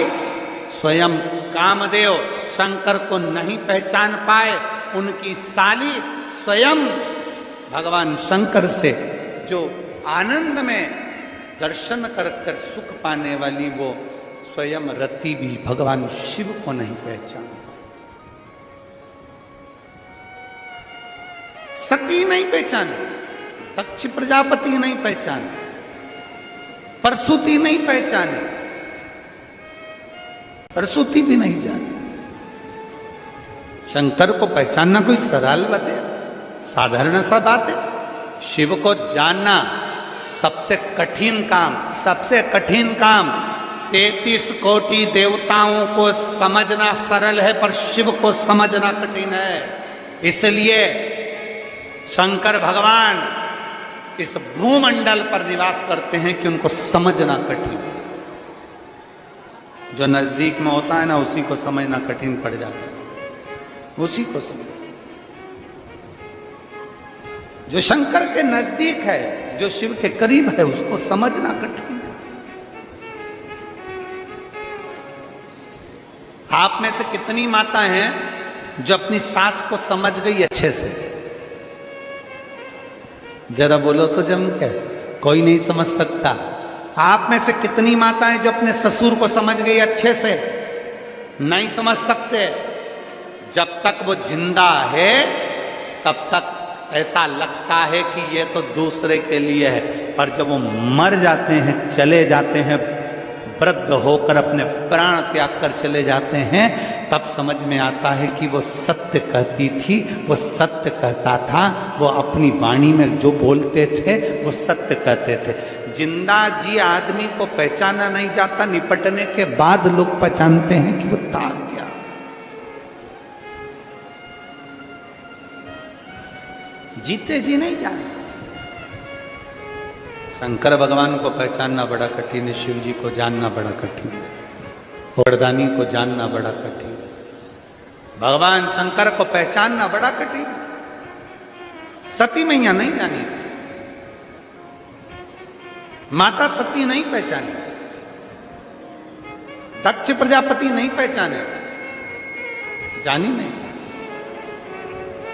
स्वयं कामदेव, शंकर को नहीं पहचान पाए उनकी साली स्वयं भगवान शंकर से जो आनंद में दर्शन कर कर सुख पाने वाली वो स्वयं रति भी भगवान शिव को नहीं पहचान, सती नहीं पहचाने, दक्ष प्रजापति नहीं पहचाने, प्रसूति नहीं पहचाने, प्रसूति भी नहीं जाने। शंकर को पहचानना कोई सरल बात है, साधारण सा बात है। शिव को जानना सबसे कठिन काम, सबसे कठिन काम। 33 कोटि देवताओं को समझना सरल है, पर शिव को समझना कठिन है। इसलिए शंकर भगवान इस भूमंडल पर निवास करते हैं कि उनको समझना कठिन है। जो नजदीक में होता है ना, उसी को समझना कठिन पड़ जाता है, उसी को समझ। जो शंकर के नजदीक है, जो शिव के करीब है, उसको समझना कठिन है। आप में से कितनी माता हैं जो अपनी सास को समझ गई अच्छे से? जरा बोलो तो जम के, कोई नहीं समझ सकता। आप में से कितनी माताएं जो अपने ससुर को समझ गई अच्छे से? नहीं समझ सकते। जब तक वो जिंदा है तब तक ऐसा लगता है कि ये तो दूसरे के लिए है, पर जब वो मर जाते हैं, चले जाते हैं, वृद्ध होकर अपने प्राण त्याग कर चले जाते हैं, तब समझ में आता है कि वो सत्य कहती थी, वो सत्य कहता था, वो अपनी वाणी में जो बोलते थे वो सत्य कहते थे। जिंदा जी आदमी को पहचाना नहीं जाता, निपटने के बाद लोग पहचानते हैं कि वो तार गया। जीते जी नहीं जानते। शंकर भगवान को पहचानना बड़ा कठिन है, शिव जी को जानना बड़ा कठिन है, वरदानी को जानना बड़ा कठिन है, भगवान शंकर को पहचानना बड़ा कठिन है। सती मैया नहीं जानी थी, माता सती नहीं पहचानी, दक्ष प्रजापति नहीं पहचाने, जानी नहीं,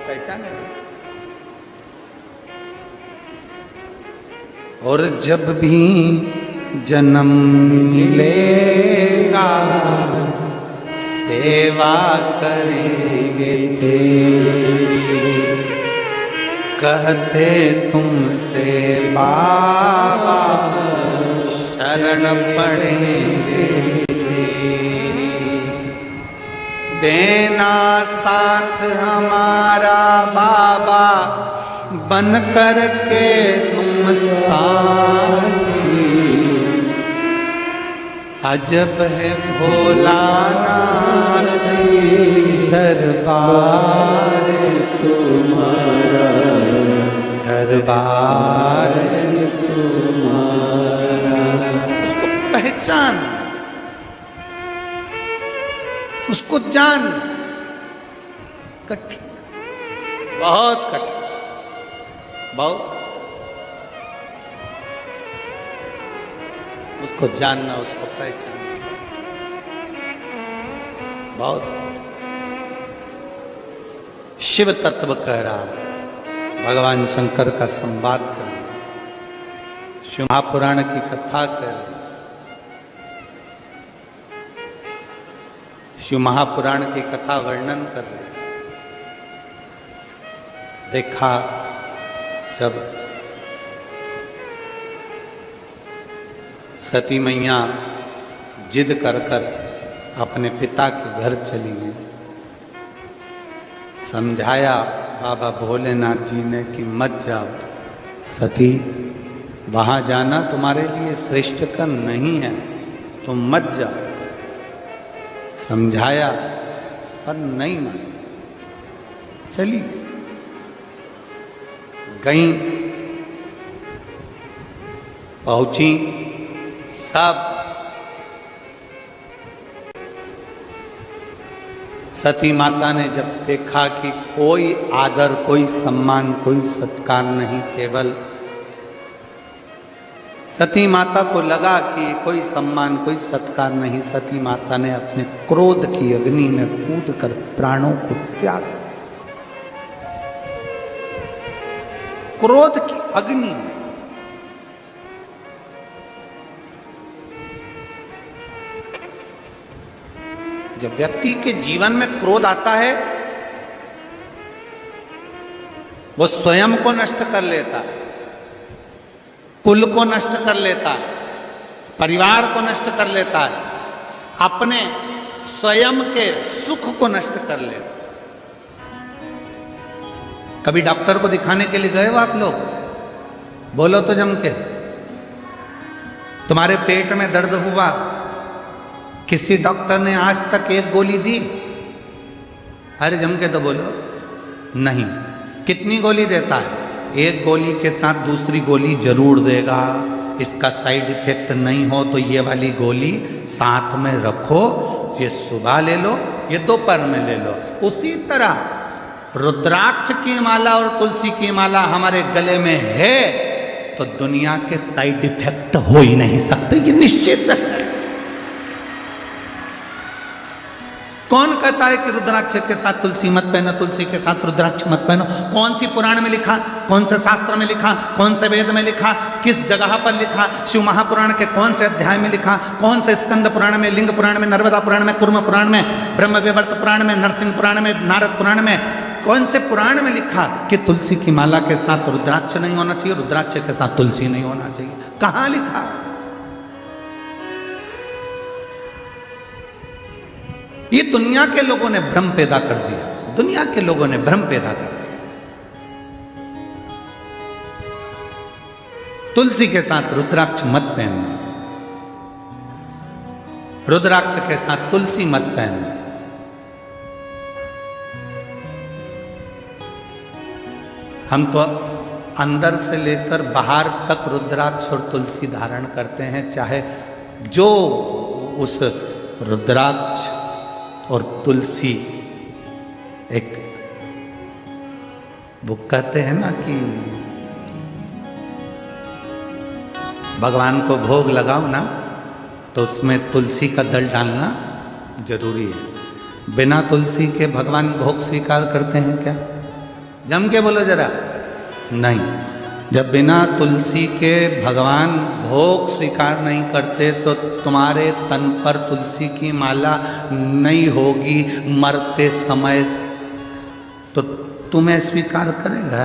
पहचाने नहीं। और जब भी जन्म मिलेगा सेवा करेंगे तेरी, कहते तुमसे बाबा शरण पड़ेंगे, देना साथ हमारा बाबा बन कर के तुम साथी। अजब है भोलानाथ दरबार तुम्हारा, दरबार तुम्हारा। उसको पहचान, उसको जान कठिन, बहुत कठिन, बहुत। उसको जानना, उसको पहचानना बहुत। शिव तत्व कह रहा है, भगवान शंकर का संवाद कर रहा है, शिव महापुराण की कथा कर रहा है, शिव महापुराण की कथा वर्णन कर रहे हैं। देखा जब सती मैया जिद कर कर अपने पिता के घर चली गई, समझाया बाबा भोलेनाथ जी ने कि मत जाओ सती, वहाँ जाना तुम्हारे लिए श्रेष्ठ का नहीं है, तुम मत जाओ। समझाया पर नहीं मानी, चली गई, पहुंची, सब सती माता ने जब देखा कि कोई आदर, कोई सम्मान, कोई सत्कार नहीं, केवल सती माता को लगा कि कोई सम्मान, कोई सत्कार नहीं, सती माता ने अपने क्रोध की अग्नि में कूद कर प्राणों को त्याग, क्रोध की अग्नि में। जब व्यक्ति के जीवन में क्रोध आता है, वो स्वयं को नष्ट कर लेता है, कुल को नष्ट कर लेता है, परिवार को नष्ट कर लेता है, अपने स्वयं के सुख को नष्ट कर लेता है। कभी डॉक्टर को दिखाने के लिए गए हो आप लोग? बोलो तो जम के। तुम्हारे पेट में दर्द हुआ, किसी डॉक्टर ने आज तक एक गोली दी? अरे जम के तो बोलो। नहीं। कितनी गोली देता है? एक गोली के साथ दूसरी गोली जरूर देगा, इसका साइड इफेक्ट नहीं हो तो ये वाली गोली साथ में रखो, ये सुबह ले लो, ये दोपहर में ले लो। उसी तरह रुद्राक्ष की माला और तुलसी की माला हमारे गले में है तो दुनिया के साइड इफेक्ट हो ही नहीं सकते, ये निश्चित है। कौन कहता है कि रुद्राक्ष के साथ तुलसी मत पहनो, तुलसी के साथ रुद्राक्ष मत पहनो? कौन सी पुराण में लिखा, कौन से शास्त्र में लिखा, कौन से वेद में लिखा, किस जगह पर लिखा? शिव महापुराण के कौन से अध्याय में लिखा? कौन से स्कंद पुराण में, लिंग पुराण में, नर्मदा पुराण में, कुर्म पुराण में, ब्रह्म विवर्त पुराण में, नरसिंह पुराण में, नारद पुराण में, कौन से पुराण में लिखा कि तुलसी की माला के साथ रुद्राक्ष नहीं होना चाहिए, रुद्राक्ष के साथ तुलसी नहीं होना चाहिए? कहां लिखा? ये दुनिया के लोगों ने भ्रम पैदा कर दिया, दुनिया के लोगों ने भ्रम पैदा कर दिया। तुलसी के साथ रुद्राक्ष मत पहनना, रुद्राक्ष के साथ तुलसी मत पहनना। हम तो अंदर से लेकर बाहर तक रुद्राक्ष और तुलसी धारण करते हैं, चाहे जो उस रुद्राक्ष और तुलसी एक, वो कहते हैं ना कि भगवान को भोग लगाओ ना तो उसमें तुलसी का दल डालना जरूरी है। बिना तुलसी के भगवान भोग स्वीकार करते हैं क्या? जम के बोलो जरा। नहीं, जब बिना तुलसी के भगवान भोग स्वीकार नहीं करते तो तुम्हारे तन पर तुलसी की माला नहीं होगी मरते समय, तो तुम्हें स्वीकार करेगा?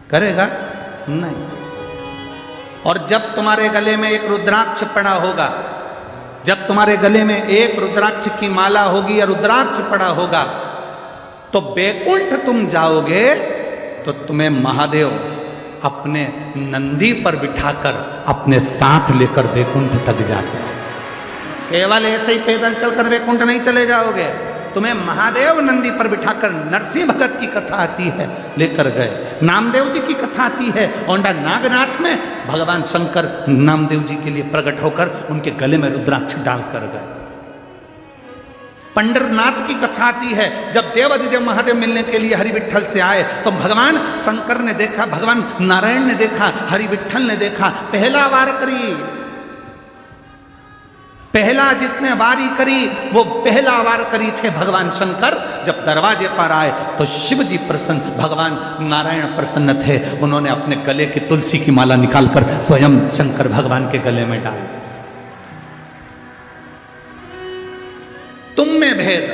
करेगा नहीं। और जब तुम्हारे गले में एक रुद्राक्ष पड़ा होगा, जब तुम्हारे गले में एक रुद्राक्ष की माला होगी या रुद्राक्ष पड़ा होगा, तो बैकुंठ तुम जाओगे तो तुम्हें महादेव अपने नंदी पर बिठाकर अपने साथ लेकर बैकुंठ तक जाते हैं। केवल ऐसे ही पैदल चलकर बैकुंठ नहीं चले जाओगे, तुम्हें महादेव नंदी पर बिठाकर, नरसिंह भगत की कथा आती है, लेकर गए। नामदेव जी की कथा आती है, औंढा नागनाथ में भगवान शंकर नामदेव जी के लिए प्रकट होकर उनके गले में रुद्राक्ष डालकर गए। पंडरनाथ की कथा आती है, जब देवाधिदेव महादेव मिलने के लिए हरि विठ्ठल से आए तो भगवान शंकर ने देखा, भगवान नारायण ने देखा, हरि विठ्ठल ने देखा, पहला वार करी, पहला जिसने वारी करी वो पहला वार करी थे भगवान शंकर। जब दरवाजे पर आए तो शिव जी प्रसन्न, भगवान नारायण प्रसन्न थे, उन्होंने अपने गले की तुलसी की माला निकालकर स्वयं शंकर भगवान के गले में डाल दी। तुम में भेद,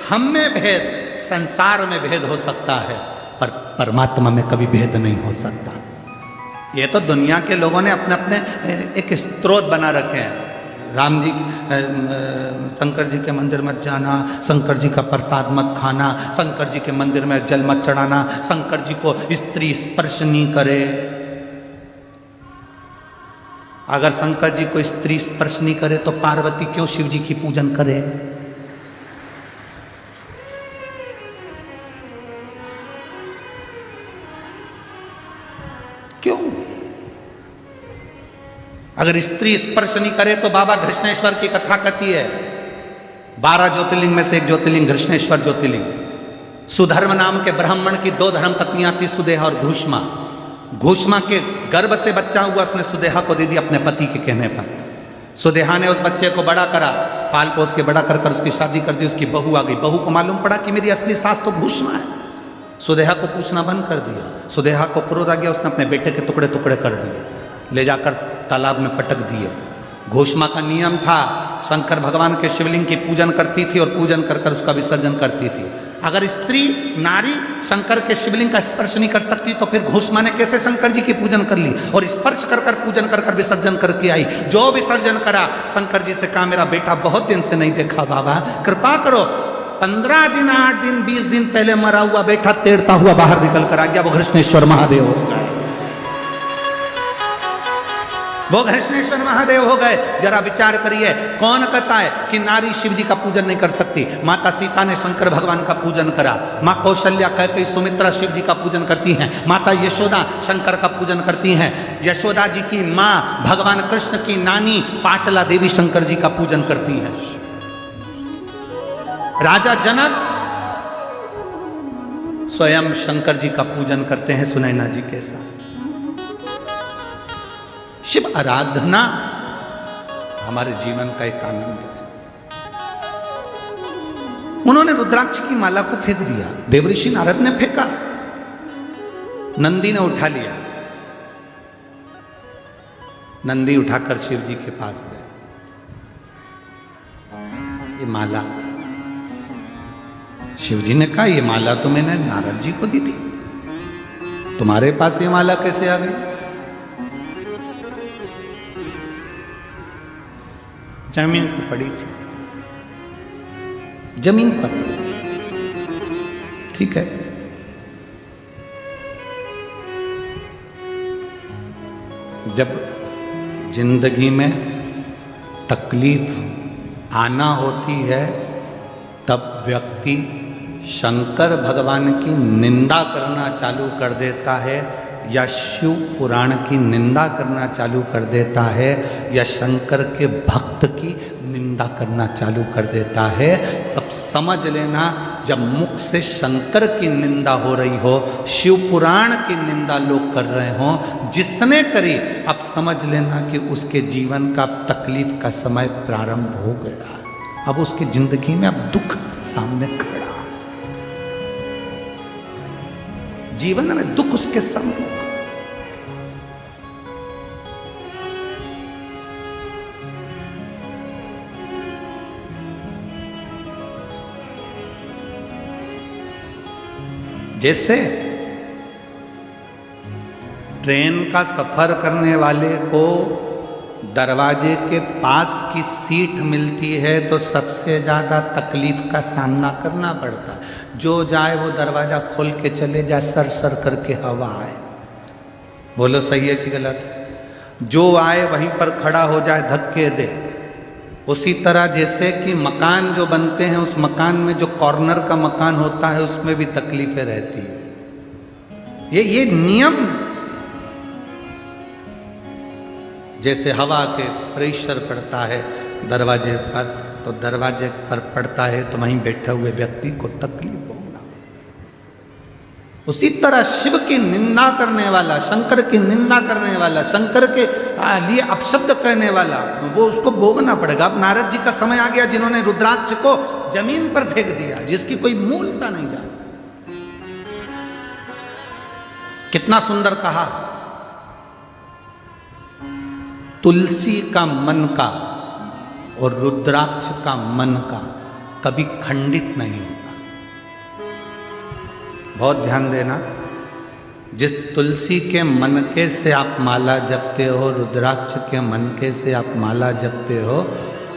हम में भेद, संसार में भेद हो सकता है, पर परमात्मा में कभी भेद नहीं हो सकता। ये तो दुनिया के लोगों ने अपने अपने एक स्त्रोत बना रखे हैं। राम जी, शंकर जी के मंदिर मत जाना, शंकर जी का प्रसाद मत खाना, शंकर जी के मंदिर में जल मत चढ़ाना, शंकर जी को स्त्री स्पर्श नहीं करे। अगर शंकर जी को स्त्री स्पर्श नहीं करे तो पार्वती क्यों शिव जी की पूजन करे? क्यों? अगर स्त्री स्पर्श नहीं करे तो बाबा घृष्णेश्वर की कथा कहती है, 12 ज्योतिर्लिंग में से एक ज्योतिर्लिंग घृष्णेश्वर ज्योतिर्लिंग। सुधर्म नाम के ब्राह्मण की 2 धर्म पत्नियां थी, सुदेहा और घूष्मा। घूष्मा के गर्भ से बच्चा हुआ, उसने सुदेहा को दे दी अपने पति के कहने पर। सुदेहा ने उस बच्चे को बड़ा करा, पाल पोस के बड़ा कर उसकी शादी कर दी। उसकी बहू आ गई, बहू को मालूम पड़ा कि मेरी असली सास तो घूष्मा है। सुदेहा को पूछना बंद कर दिया। सुदेहा को क्रोध आ गया, उसने अपने बेटे के टुकड़े टुकड़े कर दिए, ले जाकर तालाब में पटक दिए। घोषमा का नियम था, शंकर भगवान के शिवलिंग की पूजन करती थी और पूजन कर कर उसका विसर्जन करती थी। अगर स्त्री नारी शंकर के शिवलिंग का स्पर्श नहीं कर सकती तो फिर घोषमा ने कैसे शंकर जी की पूजन कर ली और स्पर्श कर कर पूजन कर कर विसर्जन करके आई। जो विसर्जन करा, शंकर जी से कहा मेरा बेटा बहुत दिन से नहीं देखा, बाबा कृपा करो। 15 दिन 8 दिन 20 दिन पहले मरा हुआ बेटा तैरता हुआ बाहर निकल कर आ गया, वो घृष्णेश्वर महादेव हो गए। वो घृष्णेश्वर महादेव हो गए। जरा विचार करिए, कौन कहता है कि नारी शिव जी का पूजन नहीं कर सकती? माता सीता ने शंकर भगवान का पूजन करा, माँ कौशल्या कह सुमित्रा शिव जी का पूजन करती हैं, माता यशोदा शंकर का पूजन करती हैं, यशोदा जी की माँ भगवान कृष्ण की नानी पाटला देवी शंकर जी का पूजन करती हैं। राजा जनक स्वयं शंकर जी का पूजन करते हैं सुनैना जी के साथ। शिव आराधना हमारे जीवन का एक आनंद है। उन्होंने रुद्राक्ष की माला को फेंक दिया, देवऋषि नारद ने फेंका, नंदी ने उठा लिया। नंदी उठाकर शिव जी के पास गए। ये माला, शिव जी ने कहा ये माला तो मैंने नारद जी को दी थी, तुम्हारे पास ये माला कैसे आ गई? जमीन पर पड़ी थी, जमीन पर पड़ी। ठीक है, जब जिंदगी में तकलीफ आना होती है तब व्यक्ति शंकर भगवान की निंदा करना चालू कर देता है, या शिव पुराण की निंदा करना चालू कर देता है, या शंकर के भक्त की निंदा करना चालू कर देता है। सब समझ लेना, जब मुख से शंकर की निंदा हो रही हो, शिव पुराण की निंदा लोग कर रहे हो, जिसने करी, अब समझ लेना कि उसके जीवन का तकलीफ का समय प्रारंभ हो गया। अब उसकी जिंदगी में अब दुख सामने खड़ा, जीवन में दुख उसके सामने। जैसे ट्रेन का सफर करने वाले को दरवाजे के पास की सीट मिलती है तो सबसे ज़्यादा तकलीफ का सामना करना पड़ता है। जो जाए वो दरवाज़ा खोल के चले जाए, सर सर करके हवा आए। बोलो सही है कि गलत है? जो आए वहीं पर खड़ा हो जाए, धक्के दे। उसी तरह जैसे कि मकान जो बनते हैं, उस मकान में जो कॉर्नर का मकान होता है उसमें भी तकलीफें रहती है। ये नियम, जैसे हवा के प्रेशर पड़ता है दरवाजे पर, तो दरवाजे पर पड़ता है तो वहीं बैठे हुए व्यक्ति को तकलीफ भोगना। उसी तरह शिव की निंदा करने वाला, शंकर की निंदा करने वाला, शंकर के लिए अपशब्द कहने वाला, वो उसको भोगना पड़ेगा। अब नारद जी का समय आ गया जिन्होंने रुद्राक्ष को जमीन पर फेंक दिया, जिसकी कोई मूलता नहीं जाती। कितना सुंदर कहा, तुलसी का मन का और रुद्राक्ष का मन का कभी खंडित नहीं होता। बहुत ध्यान देना, जिस तुलसी के मनके से आप माला जपते हो, रुद्राक्ष के मनके से आप माला जपते हो,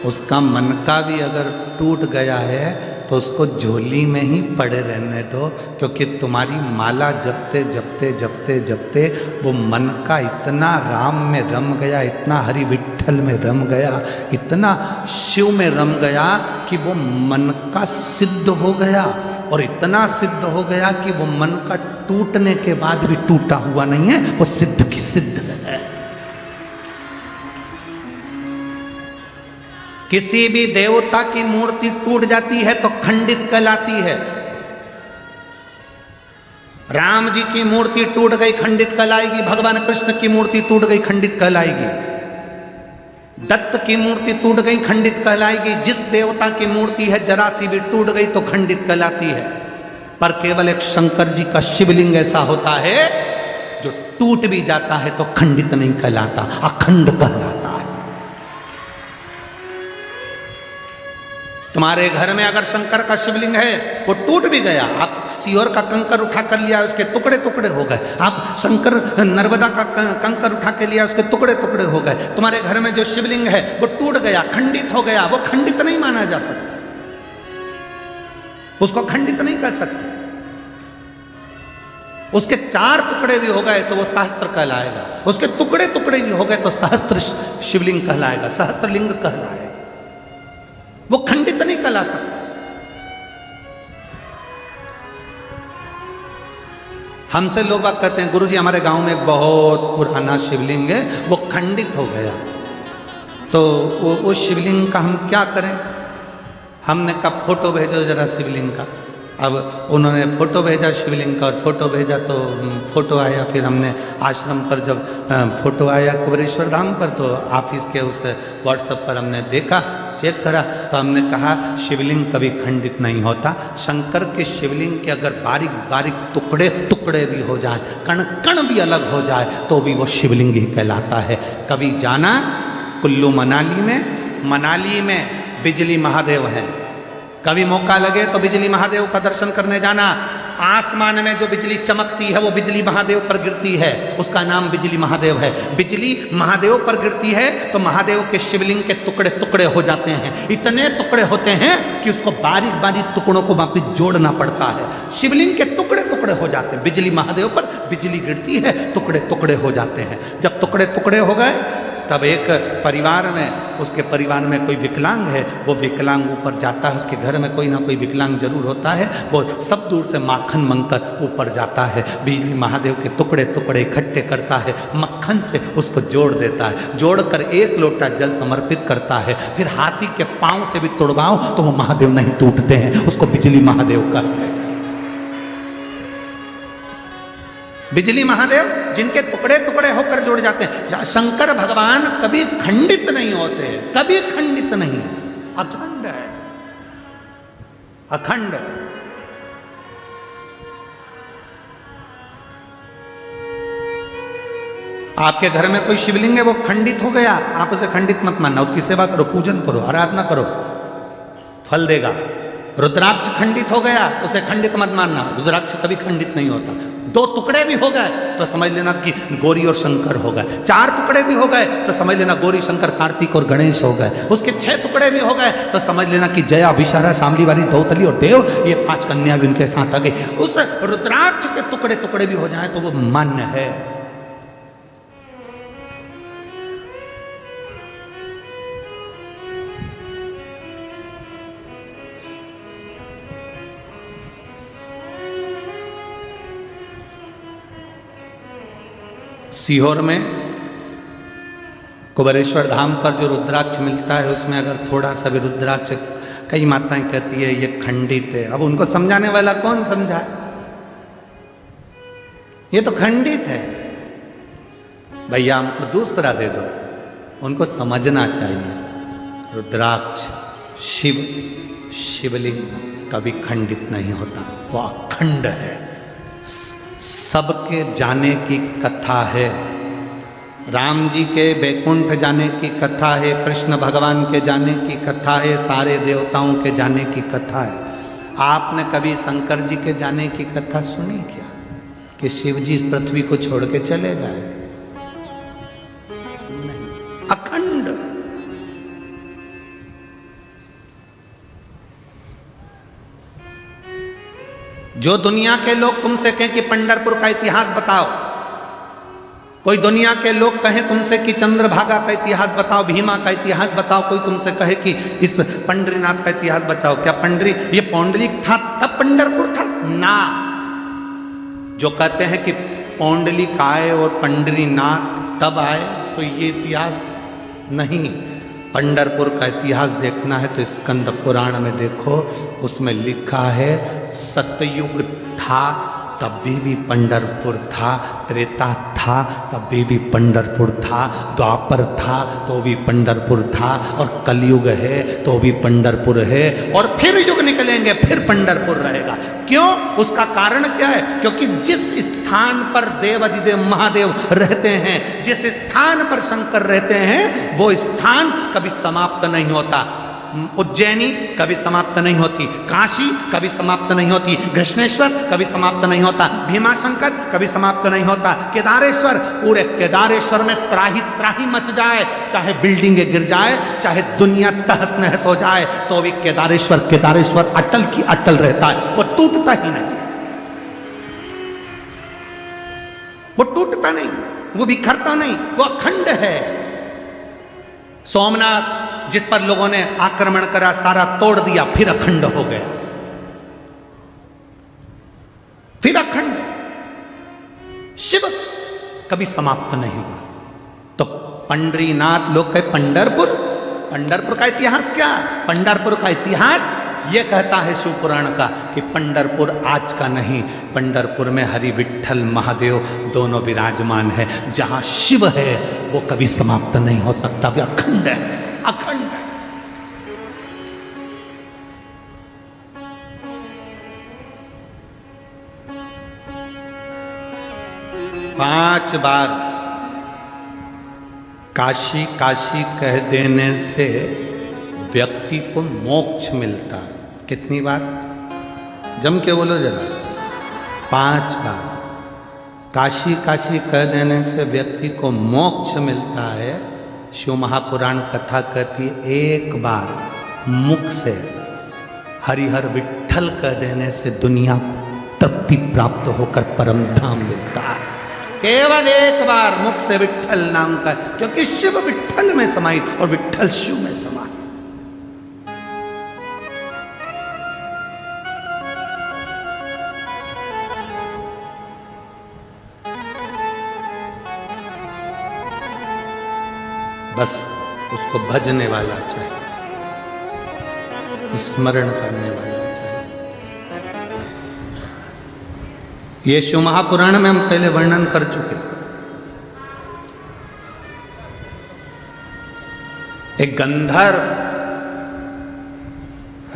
उसका मनका भी अगर टूट गया है तो उसको झोली में ही पड़े रहने दो, क्योंकि तुम्हारी माला जपते जपते जपते जपते वो मन का इतना राम में रम गया, इतना हरि विठ्ठल में रम गया, इतना शिव में रम गया कि वो मन का सिद्ध हो गया। और इतना सिद्ध हो गया कि वो मन का टूटने के बाद भी टूटा हुआ नहीं है, वो सिद्ध की सिद्ध है। किसी भी देवता की मूर्ति टूट जाती है तो खंडित कहलाती है। राम जी की मूर्ति टूट गई, खंडित कहलाएगी। भगवान कृष्ण की मूर्ति टूट गई, खंडित कहलाएगी। दत्त की मूर्ति टूट गई, खंडित कहलाएगी। जिस देवता की मूर्ति है जरा सी भी टूट गई तो खंडित कहलाती है। पर केवल एक शंकर जी का शिवलिंग ऐसा होता है जो टूट भी जाता है तो खंडित नहीं कहलाता, अखंड कहलाता है। तुम्हारे घर में अगर शंकर का शिवलिंग है, वो टूट भी गया, आप सीहोर का कंकर उठा कर लिया, उसके टुकड़े टुकड़े हो गए। आप शंकर नर्मदा का कंकर उठा के लिया, उसके टुकड़े टुकड़े हो गए। तुम्हारे घर में जो शिवलिंग है वो टूट गया, खंडित हो गया, वो खंडित नहीं माना जा सकता, उसको खंडित नहीं कह सकते। उसके 4 टुकड़े भी हो गए तो वो सहस्त्र कहलाएगा, उसके टुकड़े टुकड़े भी हो गए तो सहस्त्र शिवलिंग कहलाएगा, सहस्त्रलिंग कहलाएगा, वो खंडित नहीं कहला सकता। हमसे लोग बात कहते हैं, गुरुजी हमारे गांव में एक बहुत पुराना शिवलिंग है, वो खंडित हो गया, तो वो शिवलिंग का हम क्या करें? हमने कहा फोटो भेजो जरा शिवलिंग का। अब उन्होंने फ़ोटो भेजा शिवलिंग का, और फोटो भेजा तो फ़ोटो आया। फिर हमने आश्रम पर जब फ़ोटो आया कुबेरेश्वर धाम पर, तो ऑफिस के उस व्हाट्सएप पर हमने देखा, चेक करा, तो हमने कहा शिवलिंग कभी खंडित नहीं होता। शंकर के शिवलिंग के अगर बारीक बारीक टुकड़े टुकड़े भी हो जाए, कण कण भी अलग हो जाए, तो भी वो शिवलिंग ही कहलाता है। कभी जाना कुल्लू मनाली में बिजली महादेव हैं, कभी मौका लगे तो बिजली महादेव का दर्शन करने जाना। आसमान में जो बिजली चमकती है वो बिजली महादेव पर गिरती है, उसका नाम बिजली महादेव है। बिजली महादेव पर गिरती है तो महादेव के शिवलिंग के टुकड़े टुकड़े हो जाते हैं। इतने टुकड़े होते हैं कि उसको बारीक बारीक टुकड़ों को वापिस जोड़ना पड़ता है। शिवलिंग के टुकड़े टुकड़े हो जाते हैं, बिजली महादेव पर बिजली गिरती है, टुकड़े टुकड़े हो जाते हैं। जब टुकड़े टुकड़े हो गए, तब एक परिवार में, उसके परिवार में कोई विकलांग है, वो विकलांग ऊपर जाता है, उसके घर में कोई ना कोई विकलांग जरूर होता है, वो सब दूर से माखन मंगकर ऊपर जाता है, बिजली महादेव के टुकड़े टुकड़े इकट्ठे करता है, मक्खन से उसको जोड़ देता है, जोड़कर 1 लोटा जल समर्पित करता है। फिर हाथी के पांव से भी तोड़वाओ तो वो महादेव नहीं टूटते हैं, उसको बिजली महादेव कहते हैं। बिजली महादेव जिनके टुकड़े टुकड़े होकर जोड़ जाते हैं। शंकर भगवान कभी खंडित नहीं होते, कभी खंडित नहीं है, अखंड है, अखंड। आपके घर में कोई शिवलिंग है, वो खंडित हो गया, आप उसे खंडित मत मानना, उसकी सेवा करो, पूजन करो, आराधना करो, फल देगा। रुद्राक्ष खंडित हो गया, उसे खंडित मत मानना, रुद्राक्ष कभी खंडित नहीं होता। 2 टुकड़े भी हो गए तो समझ लेना कि गौरी और शंकर हो गए। 4 टुकड़े भी हो गए तो समझ लेना गौरी शंकर कार्तिक और गणेश हो गए। उसके 6 टुकड़े भी हो गए तो समझ लेना कि जया विशारा शामली वाली दौतली और देव, ये 5 कन्या भी उनके साथ आ गई। उस रुद्राक्ष के टुकड़े टुकड़े भी हो जाए तो वो मान्य है। सीहोर में कुबेरेश्वर धाम पर जो रुद्राक्ष मिलता है, उसमें अगर थोड़ा सा भी रुद्राक्ष, कई माताएं कहती है ये खंडित है। अब उनको समझाने वाला कौन समझाए, ये तो खंडित है, भैया हमको दूसरा दे दो। उनको समझना चाहिए रुद्राक्ष शिवलिंग कभी खंडित नहीं होता, वो अखंड है। सबके जाने की कथा है, राम जी के बैकुंठ जाने की कथा है, कृष्ण भगवान के जाने की कथा है, सारे देवताओं के जाने की कथा है। आपने कभी शंकर जी के जाने की कथा सुनी क्या, कि शिव जी इस पृथ्वी को छोड़ के चले गए? नहीं, अखंड। जो दुनिया के लोग तुमसे कहें कि पंढरपुर का इतिहास बताओ, कोई दुनिया के लोग कहें तुमसे कि चंद्रभागा का इतिहास बताओ, भीमा का इतिहास बताओ, कोई तुमसे कहे कि इस पंडरीनाथ का इतिहास बताओ, क्या ये पौंडलिक था तब पंढरपुर था? ना। जो कहते हैं कि पौंडलिक आए और पंडरीनाथ तब आए, तो ये इतिहास नहीं। पंढरपुर का इतिहास देखना है तो स्कंद पुराण में देखो, उसमें लिखा है सतयुग था तब भी पंढरपुर था, त्रेता था तब भी पंढरपुर था, द्वापर था तो भी पंढरपुर था, और कलयुग है तो भी पंढरपुर है, और फिर युग निकलेंगे फिर पंढरपुर रहेगा। क्यों? उसका कारण क्या है? क्योंकि जिस स्थान पर देवाधिदेव महादेव रहते हैं, जिस स्थान पर शंकर रहते हैं, वो स्थान कभी समाप्त नहीं होता। उज्जैनी कभी समाप्त नहीं होती, काशी कभी समाप्त नहीं होती, घृष्णेश्वर कभी समाप्त नहीं होता, भीमाशंकर कभी समाप्त नहीं होता, केदारेश्वर, पूरे केदारेश्वर में त्राही त्राही मच जाए, चाहे बिल्डिंगें गिर जाए, चाहे दुनिया तहस नहस हो जाए, तो भी केदारेश्वर अटल की अटल रहता है, वो टूटता ही नहीं, वो टूटता नहीं, वो बिखरता नहीं, वो अखंड है। सोमनाथ जिस पर लोगों ने आक्रमण करा, सारा तोड़ दिया, फिर अखंड हो गया, फिर अखंड। शिव कभी समाप्त नहीं हुआ। तो पंडरीनाथ लोग कहे पंढरपुर का इतिहास क्या? पंढरपुर का इतिहास ये कहता है शिव पुराण का कि पंढरपुर आज का नहीं, पंढरपुर में हरि विठ्ठल महादेव दोनों विराजमान है। जहां शिव है वो कभी समाप्त नहीं हो सकता, वो अखंड है, अखंड है। पांच बार काशी काशी कह देने से व्यक्ति को मोक्ष मिलता है। कितनी बार? जम के बोलो जरा। 5 बार काशी काशी कह देने से व्यक्ति को मोक्ष मिलता है। शिव महापुराण कथा कहती है 1 बार मुख से हरिहर विठ्ठल कह देने से दुनिया को तृप्ति प्राप्त होकर परम धाम मिलता है। केवल 1 बार मुख से विठ्ठल नाम का, क्योंकि शिव विठ्ठल में समाहित और विठ्ठल शिव में समाहित। बस उसको भजने वाला चाहिए, स्मरण करने वाला। ये शिव महापुराण में हम पहले वर्णन कर चुके। एक गंधर्व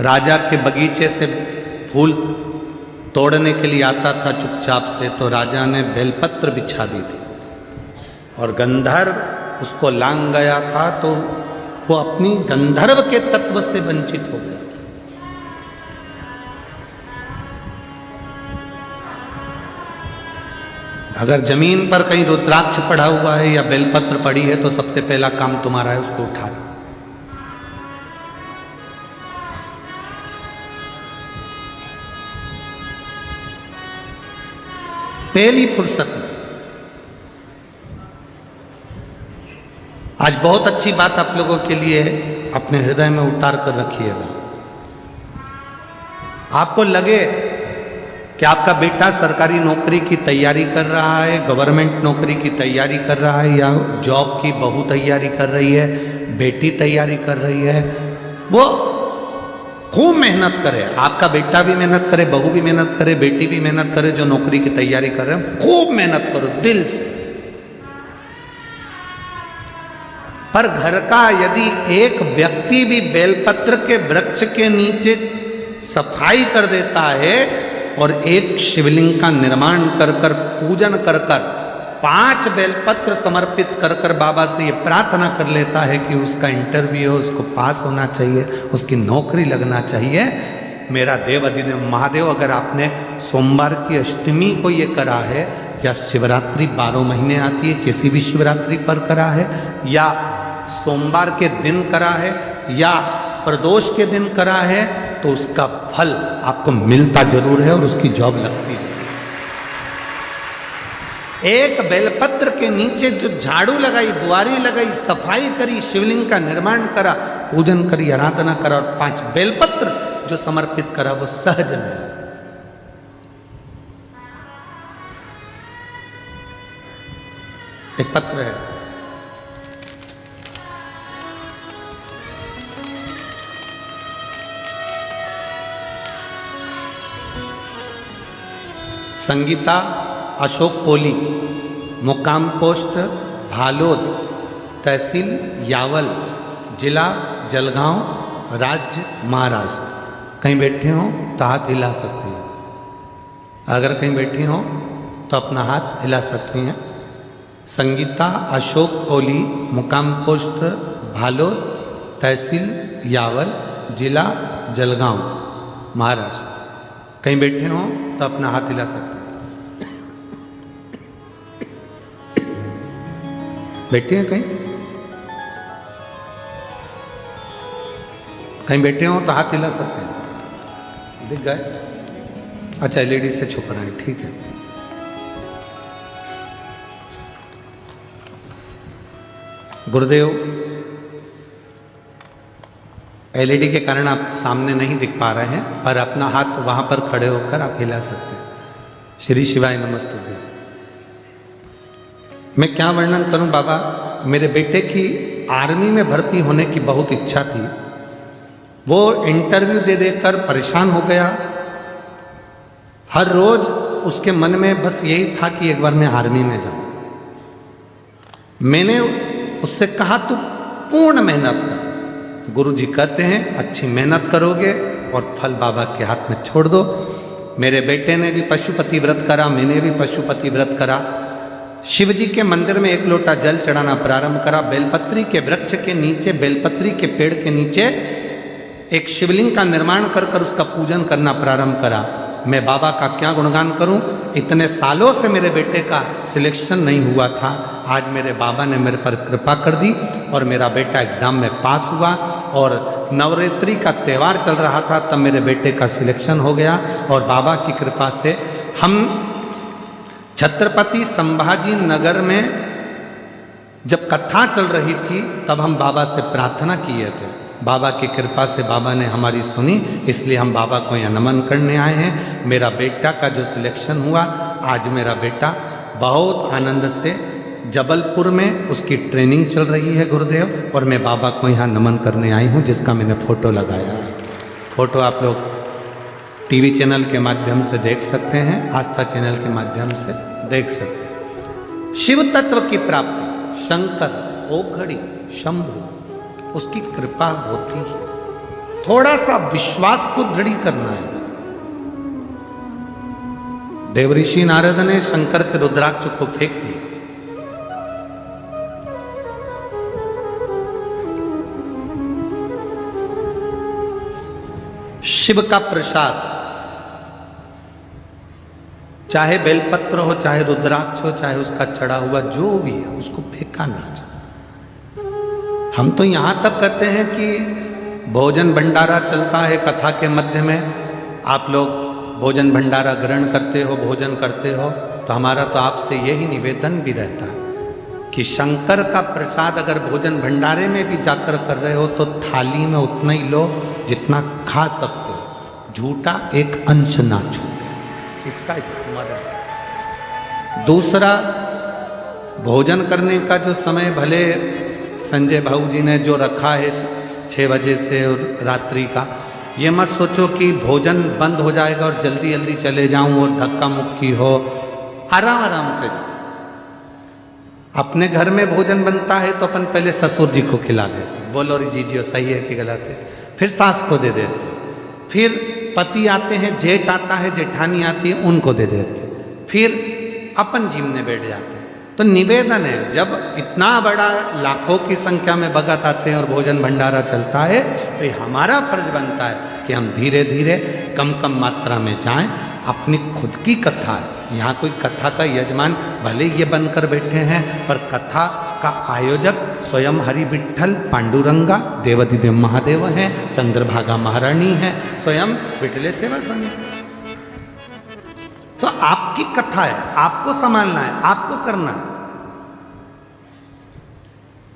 राजा के बगीचे से फूल तोड़ने के लिए आता था चुपचाप से, तो राजा ने बेलपत्र बिछा दी थी और गंधर्व उसको लांग गया था, तो वो अपनी गंधर्व के तत्व से वंचित हो गया। अगर जमीन पर कहीं रुद्राक्ष पड़ा हुआ है या बेलपत्र पड़ी है तो सबसे पहला काम तुम्हारा है उसको उठा लो। पहली फुर्सत में। आज बहुत अच्छी बात आप लोगों के लिए अपने हृदय में उतार कर रखिएगा। आपको लगे कि आपका बेटा सरकारी नौकरी की तैयारी कर रहा है, गवर्नमेंट नौकरी की तैयारी कर रहा है, या जॉब की बहू तैयारी कर रही है, बेटी तैयारी कर रही है, वो खूब मेहनत करे। आपका बेटा भी मेहनत करे, बहू भी मेहनत करे, बेटी भी मेहनत करे, जो नौकरी की तैयारी कर रहे हैं, खूब मेहनत करो दिल से। पर घर का यदि एक व्यक्ति भी बेलपत्र के वृक्ष के नीचे सफाई कर देता है और एक शिवलिंग का निर्माण कर कर पूजन कर कर 5 बेलपत्र समर्पित कर कर बाबा से ये प्रार्थना कर लेता है कि उसका इंटरव्यू हो, उसको पास होना चाहिए, उसकी नौकरी लगना चाहिए। मेरा देव अधिदेव महादेव, अगर आपने सोमवार की अष्टमी को ये करा है, या शिवरात्रि 12 महीने आती है किसी भी शिवरात्रि पर करा है, या सोमवार के दिन करा है, या प्रदोष के दिन करा है, तो उसका फल आपको मिलता जरूर है और उसकी जॉब लगती है। एक बेलपत्र के नीचे जो झाड़ू लगाई, बुआरी लगाई, सफाई करी, शिवलिंग का निर्माण करा, पूजन करी, आराधना करा और 5 बेलपत्र जो समर्पित करा, वो सहज नहीं। एक पत्र है, संगीता अशोक कोली, मुकाम पोस्ट भालोद, तहसील यावल, जिला जलगांव, राज्य महाराष्ट्र। कहीं बैठे हो तो हाथ हिला सकती हैं। अगर कहीं बैठी हो तो अपना हाथ हिला सकती हैं। संगीता अशोक कोली, मुकाम पोस्ट भालोद, तहसील यावल, जिला जलगांव, महाराष्ट्र। कहीं बैठे हो तो अपना हाथ हिला सकते हैं। बैठे हैं कहीं? कहीं बैठे हो तो हाथ हिला सकते हैं। दिख गए? अच्छा, एलईडी से छुप रहे हैं, ठीक है। गुरुदेव, एलईडी के कारण आप सामने नहीं दिख पा रहे हैं, पर अपना हाथ वहां पर खड़े होकर आप हिला सकते हैं। श्री शिवाय नमस्तुभ्यं। मैं क्या वर्णन करूं बाबा, मेरे बेटे की आर्मी में भर्ती होने की बहुत इच्छा थी, वो इंटरव्यू दे देकर परेशान हो गया। हर रोज उसके मन में बस यही था कि एक बार मैं आर्मी में जाऊं। मैंने उससे कहा तू पूर्ण मेहनत कर। गुरुजी कहते हैं अच्छी मेहनत करोगे और फल बाबा के हाथ में छोड़ दो। मेरे बेटे ने भी पशुपति व्रत करा, मैंने भी पशुपति व्रत करा। शिव जी के मंदिर में 1 लोटा जल चढ़ाना प्रारंभ करा। बेलपत्री के वृक्ष के नीचे, बेलपत्री के पेड़ के नीचे एक शिवलिंग का निर्माण कर कर उसका पूजन करना प्रारंभ करा। मैं बाबा का क्या गुणगान करूं, इतने सालों से मेरे बेटे का सिलेक्शन नहीं हुआ था। आज मेरे बाबा ने मेरे पर कृपा कर दी और मेरा बेटा एग्ज़ाम में पास हुआ और नवरात्रि का त्यौहार चल रहा था, तब मेरे बेटे का सिलेक्शन हो गया। और बाबा की कृपा से हम छत्रपति संभाजी नगर में जब कथा चल रही थी तब हम बाबा से प्रार्थना किए थे। बाबा की कृपा से बाबा ने हमारी सुनी, इसलिए हम बाबा को यहाँ नमन करने आए हैं। मेरा बेटा का जो सिलेक्शन हुआ, आज मेरा बेटा बहुत आनंद से जबलपुर में उसकी ट्रेनिंग चल रही है गुरुदेव, और मैं बाबा को यहाँ नमन करने आई हूँ, जिसका मैंने फ़ोटो लगाया है। फ़ोटो आप लोग टीवी चैनल के माध्यम से देख सकते हैं, आस्था चैनल के माध्यम से देख सकते हैं। शिव तत्व की प्राप्ति, शंकर, ओघड़ी, शंभु, उसकी कृपा होती है। थोड़ा सा विश्वास को दृढ़ करना है। देवऋषि नारद ने शंकर के रुद्राक्ष को फेंक दिया। शिव का प्रसाद, चाहे बेलपत्र हो, चाहे रुद्राक्ष हो, चाहे उसका चढ़ा हुआ जो भी है, उसको फेंका ना जाए। हम तो यहाँ तक कहते हैं कि भोजन भंडारा चलता है कथा के मध्य में, आप लोग भोजन भंडारा ग्रहण करते हो, भोजन करते हो, तो हमारा तो आपसे यही निवेदन भी रहता है कि शंकर का प्रसाद अगर भोजन भंडारे में भी जाकर कर रहे हो तो थाली में उतना ही लो जितना खा सकते हो, झूठा एक अंश ना छूटे, इसका स्मरण। दूसरा, भोजन करने का जो समय भले संजय भाऊ जी ने जो रखा है 6 बजे से और रात्रि का, ये मत सोचो कि भोजन बंद हो जाएगा और जल्दी जल्दी चले जाऊं और धक्का मुक्की हो। आराम आराम से अपने घर में भोजन बनता है तो अपन पहले ससुर जी को खिला देते, बोलो रे जीजियो सही है कि गलत है, फिर सास को दे देते, फिर पति आते हैं, जेठ आता है, जेठानी आती है, उनको दे देते, फिर अपन जीमने बैठ जाते। तो निवेदन है, जब इतना बड़ा लाखों की संख्या में भगत आते हैं और भोजन भंडारा चलता है तो ये हमारा फर्ज बनता है कि हम धीरे धीरे कम कम मात्रा में जाएं। अपनी खुद की कथा है, यहाँ कोई कथा का यजमान भले ये बनकर बैठे हैं, पर कथा का आयोजक स्वयं हरि विठ्ठल पांडुरंगा देवाधिदेव महादेव हैं, चंद्रभागा महारानी हैं, स्वयं विठले सेवा संघ। तो आपकी कथा है, आपको संभालना है, आपको करना है।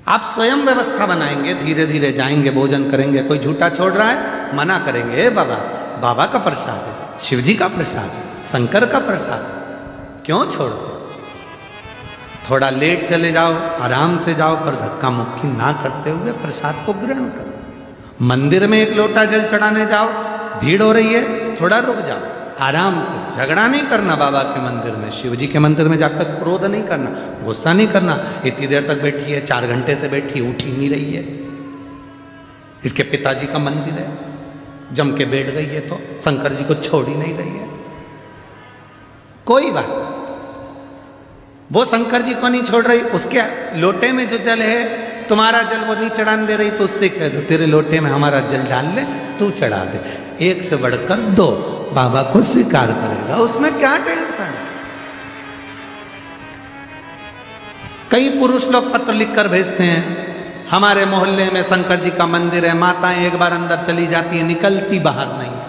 आप स्वयं व्यवस्था बनाएंगे, धीरे धीरे जाएंगे, भोजन करेंगे। कोई झूठा छोड़ रहा है, मना करेंगे, ए बाबा, बाबा का प्रसाद है, शिव जी का प्रसाद है, शंकर का प्रसाद है, क्यों छोड़ते? थोड़ा लेट चले जाओ, आराम से जाओ, पर धक्का मुक्की ना करते हुए प्रसाद को ग्रहण करो। मंदिर में 1 लोटा जल चढ़ाने जाओ, भीड़ हो रही है, थोड़ा रुक जाओ, आराम से। झगड़ा नहीं करना बाबा के मंदिर में, शिव जी के मंदिर में जाकर क्रोध नहीं करना, गुस्सा नहीं करना। इतनी देर तक बैठी है, 4 घंटे से बैठी, उठ ही नहीं रही है। इसके पिताजी का मंदिर है, जम के बैठ गई है तो शंकर जी को छोड़ ही नहीं रही है। कोई बात, वो शंकर जी को नहीं छोड़ रही, उसके लोटे में जो जल है, तुम्हारा जल वो नहीं चढ़ाने दे रही, तो उससे कह दो तेरे लोटे में हमारा जल डाल ले, तू चढ़ा दे। 1 से बढ़कर 2 बाबा को स्वीकार करेगा, उसमें क्या टेंशन। कई पुरुष लोग पत्र लिखकर भेजते हैं, हमारे मोहल्ले में शंकर जी का मंदिर है, माताएं एक बार अंदर चली जाती है, निकलती बाहर नहीं है।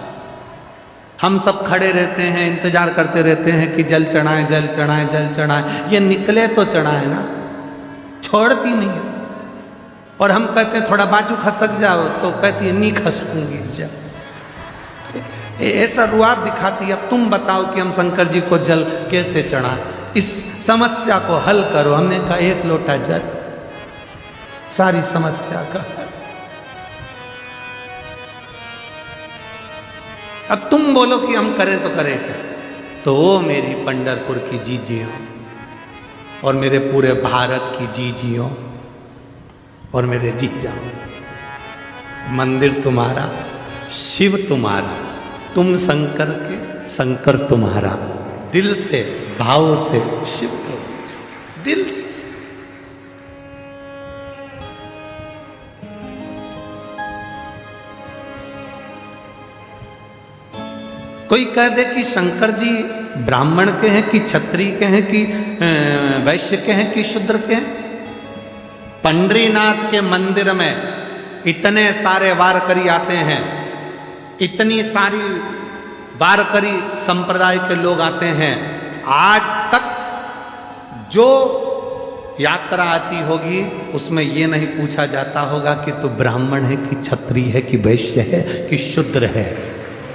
हम सब खड़े रहते हैं, इंतजार करते रहते हैं कि जल चढ़ाएं, जल चढ़ाएं, जल चढ़ाएं। ये निकले तो चढ़ाएं ना, छोड़ती नहीं है। और हम कहते हैं थोड़ा बाजू खसक जाओ, तो कहती है नहीं खसकूंगी। जल ऐसा रुआब दिखाती है। अब तुम बताओ कि हम शंकर जी को जल कैसे चढ़ाएं, इस समस्या को हल करो। हमने कहा 1 लोटा जल सारी समस्या का। अब तुम बोलो कि हम करें तो करें क्या। तो वो मेरी पंढरपुर की जी जियो और मेरे पूरे भारत की जी जियो और मेरे जीत जाओ। मंदिर तुम्हारा, शिव तुम्हारा, तुम शंकर के, शंकर तुम्हारा। दिल से, भाव से शिव को दिल से। कोई कह दे कि शंकर जी ब्राह्मण के हैं कि क्षत्रिय के हैं कि वैश्य के हैं कि शूद्र के हैं। पंडरीनाथ के मंदिर में इतने सारे वारकरी आते हैं, इतनी सारी वारकरी संप्रदाय के लोग आते हैं। आज तक जो यात्रा आती होगी उसमें ये नहीं पूछा जाता होगा कि तू ब्राह्मण है कि क्षत्रिय है कि वैश्य है कि शूद्र है।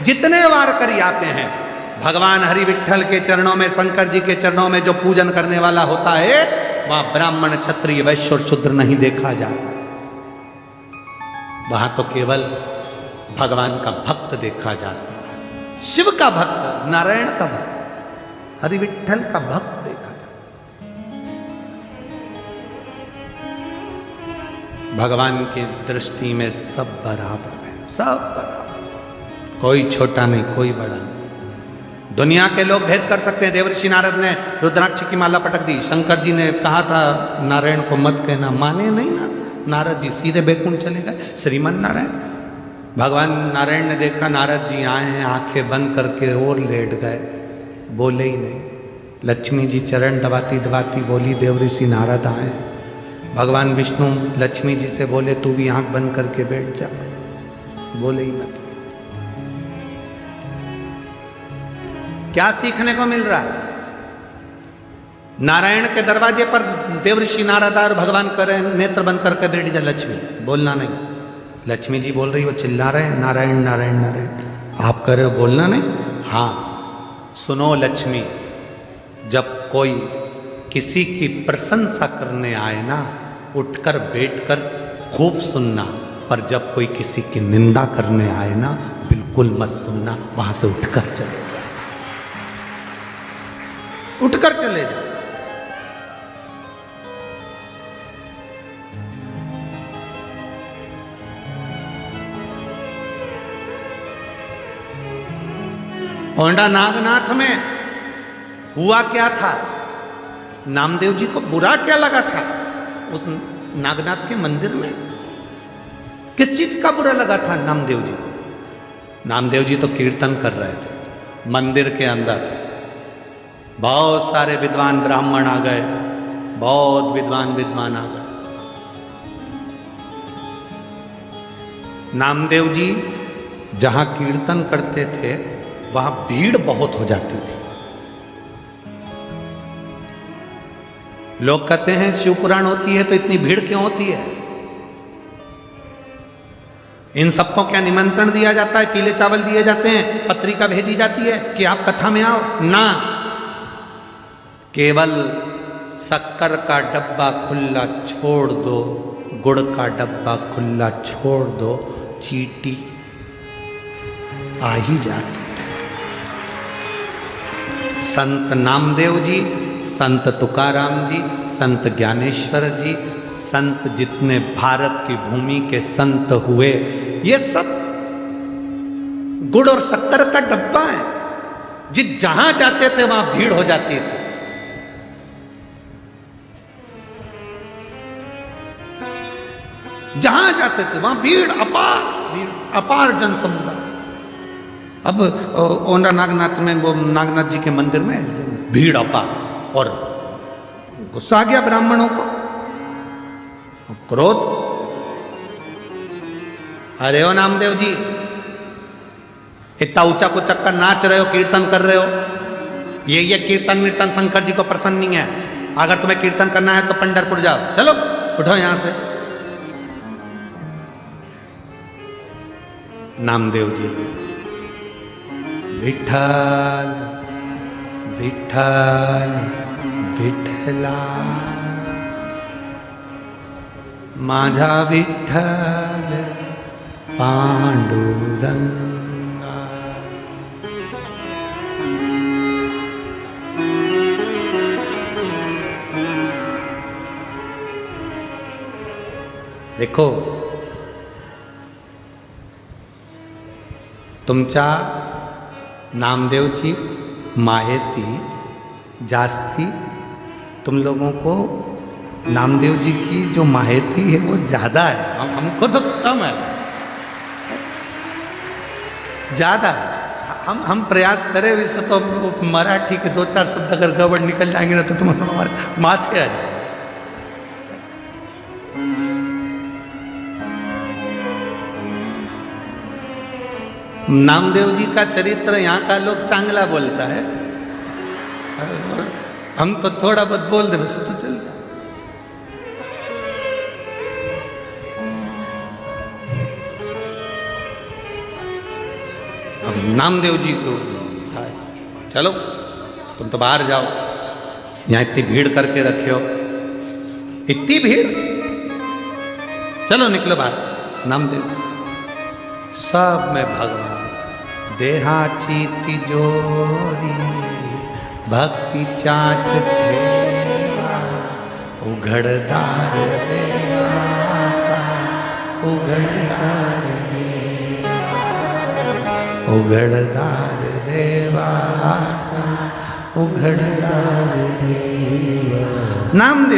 जितने वारकरी आते हैं, भगवान हरि विठ्ठल के चरणों में, शंकर जी के चरणों में जो पूजन करने वाला होता है, वहां ब्राह्मण, क्षत्रिय, वैश्य और शूद्र नहीं देखा जाता। वहां तो केवल भगवान का भक्त देखा जाता है, शिव का भक्त, नारायण का भक्त, हरि विठ्ठल का भक्त देखा जाता। भगवान की दृष्टि में सब बराबर है, सब बराबर, कोई छोटा नहीं, कोई बड़ा नहीं। दुनिया के लोग भेद कर सकते हैं। देवर्षि नारद ने रुद्राक्ष की माला पटक दी, शंकर जी ने कहा था नारायण को मत कहना, माने नहीं ना। नारद जी सीधे बैकुंठ चले गए, श्रीमन नारायण। भगवान नारायण ने देखा नारद जी आए हैं, आंखें बंद करके और लेट गए, बोले ही नहीं। लक्ष्मी जी चरण दबाती दबाती बोली देवर्षि नारद आए। भगवान विष्णु लक्ष्मी जी से बोले तू भी आंख बंद करके बैठ जा, बोले ही मत। क्या सीखने को मिल रहा है? नारायण के दरवाजे पर देवर्षि नारद और भगवान करे नेत्र बंद करके बैठ जा, लक्ष्मी बोलना नहीं। लक्ष्मी जी बोल रही, वो चिल्ला रहे नारायण नारायण नारायण, आप कह रहे हो बोलना नहीं। हाँ सुनो लक्ष्मी, जब कोई किसी की प्रशंसा करने आए ना, उठकर बैठकर खूब सुनना, पर जब कोई किसी की निंदा करने आए ना, बिल्कुल मत सुनना, वहां से उठकर चले जाओ, उठकर चले जाओ। औंधा नागनाथ में हुआ क्या था? नामदेव जी को बुरा क्या लगा था उस नागनाथ के मंदिर में? किस चीज का बुरा लगा था नामदेव जी को? नामदेव जी तो कीर्तन कर रहे थे मंदिर के अंदर। बहुत सारे विद्वान ब्राह्मण आ गए, बहुत विद्वान आ गए। नामदेव जी जहां कीर्तन करते थे वहां भीड़ बहुत हो जाती थी। लोग कहते हैं शिव पुराण होती है तो इतनी भीड़ क्यों होती है? इन सबको क्या निमंत्रण दिया जाता है? पीले चावल दिए जाते हैं, पत्रिका भेजी जाती है कि आप कथा में आओ? ना, केवल शक्कर का डब्बा खुला छोड़ दो, गुड़ का डब्बा खुला छोड़ दो, चीटी आ ही जाती है। संत नामदेव जी, संत तुकाराम जी, संत ज्ञानेश्वर जी, संत जितने भारत की भूमि के संत हुए, ये सब गुड़ और शक्कर का डब्बा है। जिस जहां जाते थे वहां भीड़ हो जाती थी। जहां जाते थे वहां भीड़ अपार जनसमुदाय। अब औंधा नागनाथ में, वो नागनाथ जी के मंदिर में भीड़ अपार, और गुस्सा आ गया ब्राह्मणों को, क्रोध। अरे ओ नामदेव जी, इतना ऊंचा को चक्कर नाच रहे हो, कीर्तन कर रहे हो, ये कीर्तन वीर्तन शंकर जी को प्रसन्न नहीं है। अगर तुम्हें कीर्तन करना है तो पंढरपुर जाओ, चलो उठो यहां से। नामदेव जी, विठ्ठल विठ्ठल विठ्ठला, माझा विठ्ठल पांडुरंगा। देखो, तुमच्या नामदेवची माहिती जास्ती, तुम लोगों को नामदेव जी की जो माहिती है वो ज़्यादा है, हमको तो कम है, ज़्यादा है। हम प्रयास करें वैसे तो मराठी के 2-4 शब्द अगर गड़बड़ निकल जाएंगे ना तो तुम हमारे माथे आ जाए। नामदेव जी का चरित्र यहाँ का लोग चांगला बोलता है, हम तो थोड़ा बहुत बोल दे वैसे तो चल। अब नामदेव जी को चलो तुम तो बाहर जाओ, यहाँ इतनी भीड़ करके रखे हो, इतनी भीड़, चलो निकलो बाहर। नामदेव सब में भगवान, देहाची तिजोरी भक्ति चाच फेरा, उघड़दार देवा उघड़दार उघड़दार देवा उघड़दार देवा। नामदेव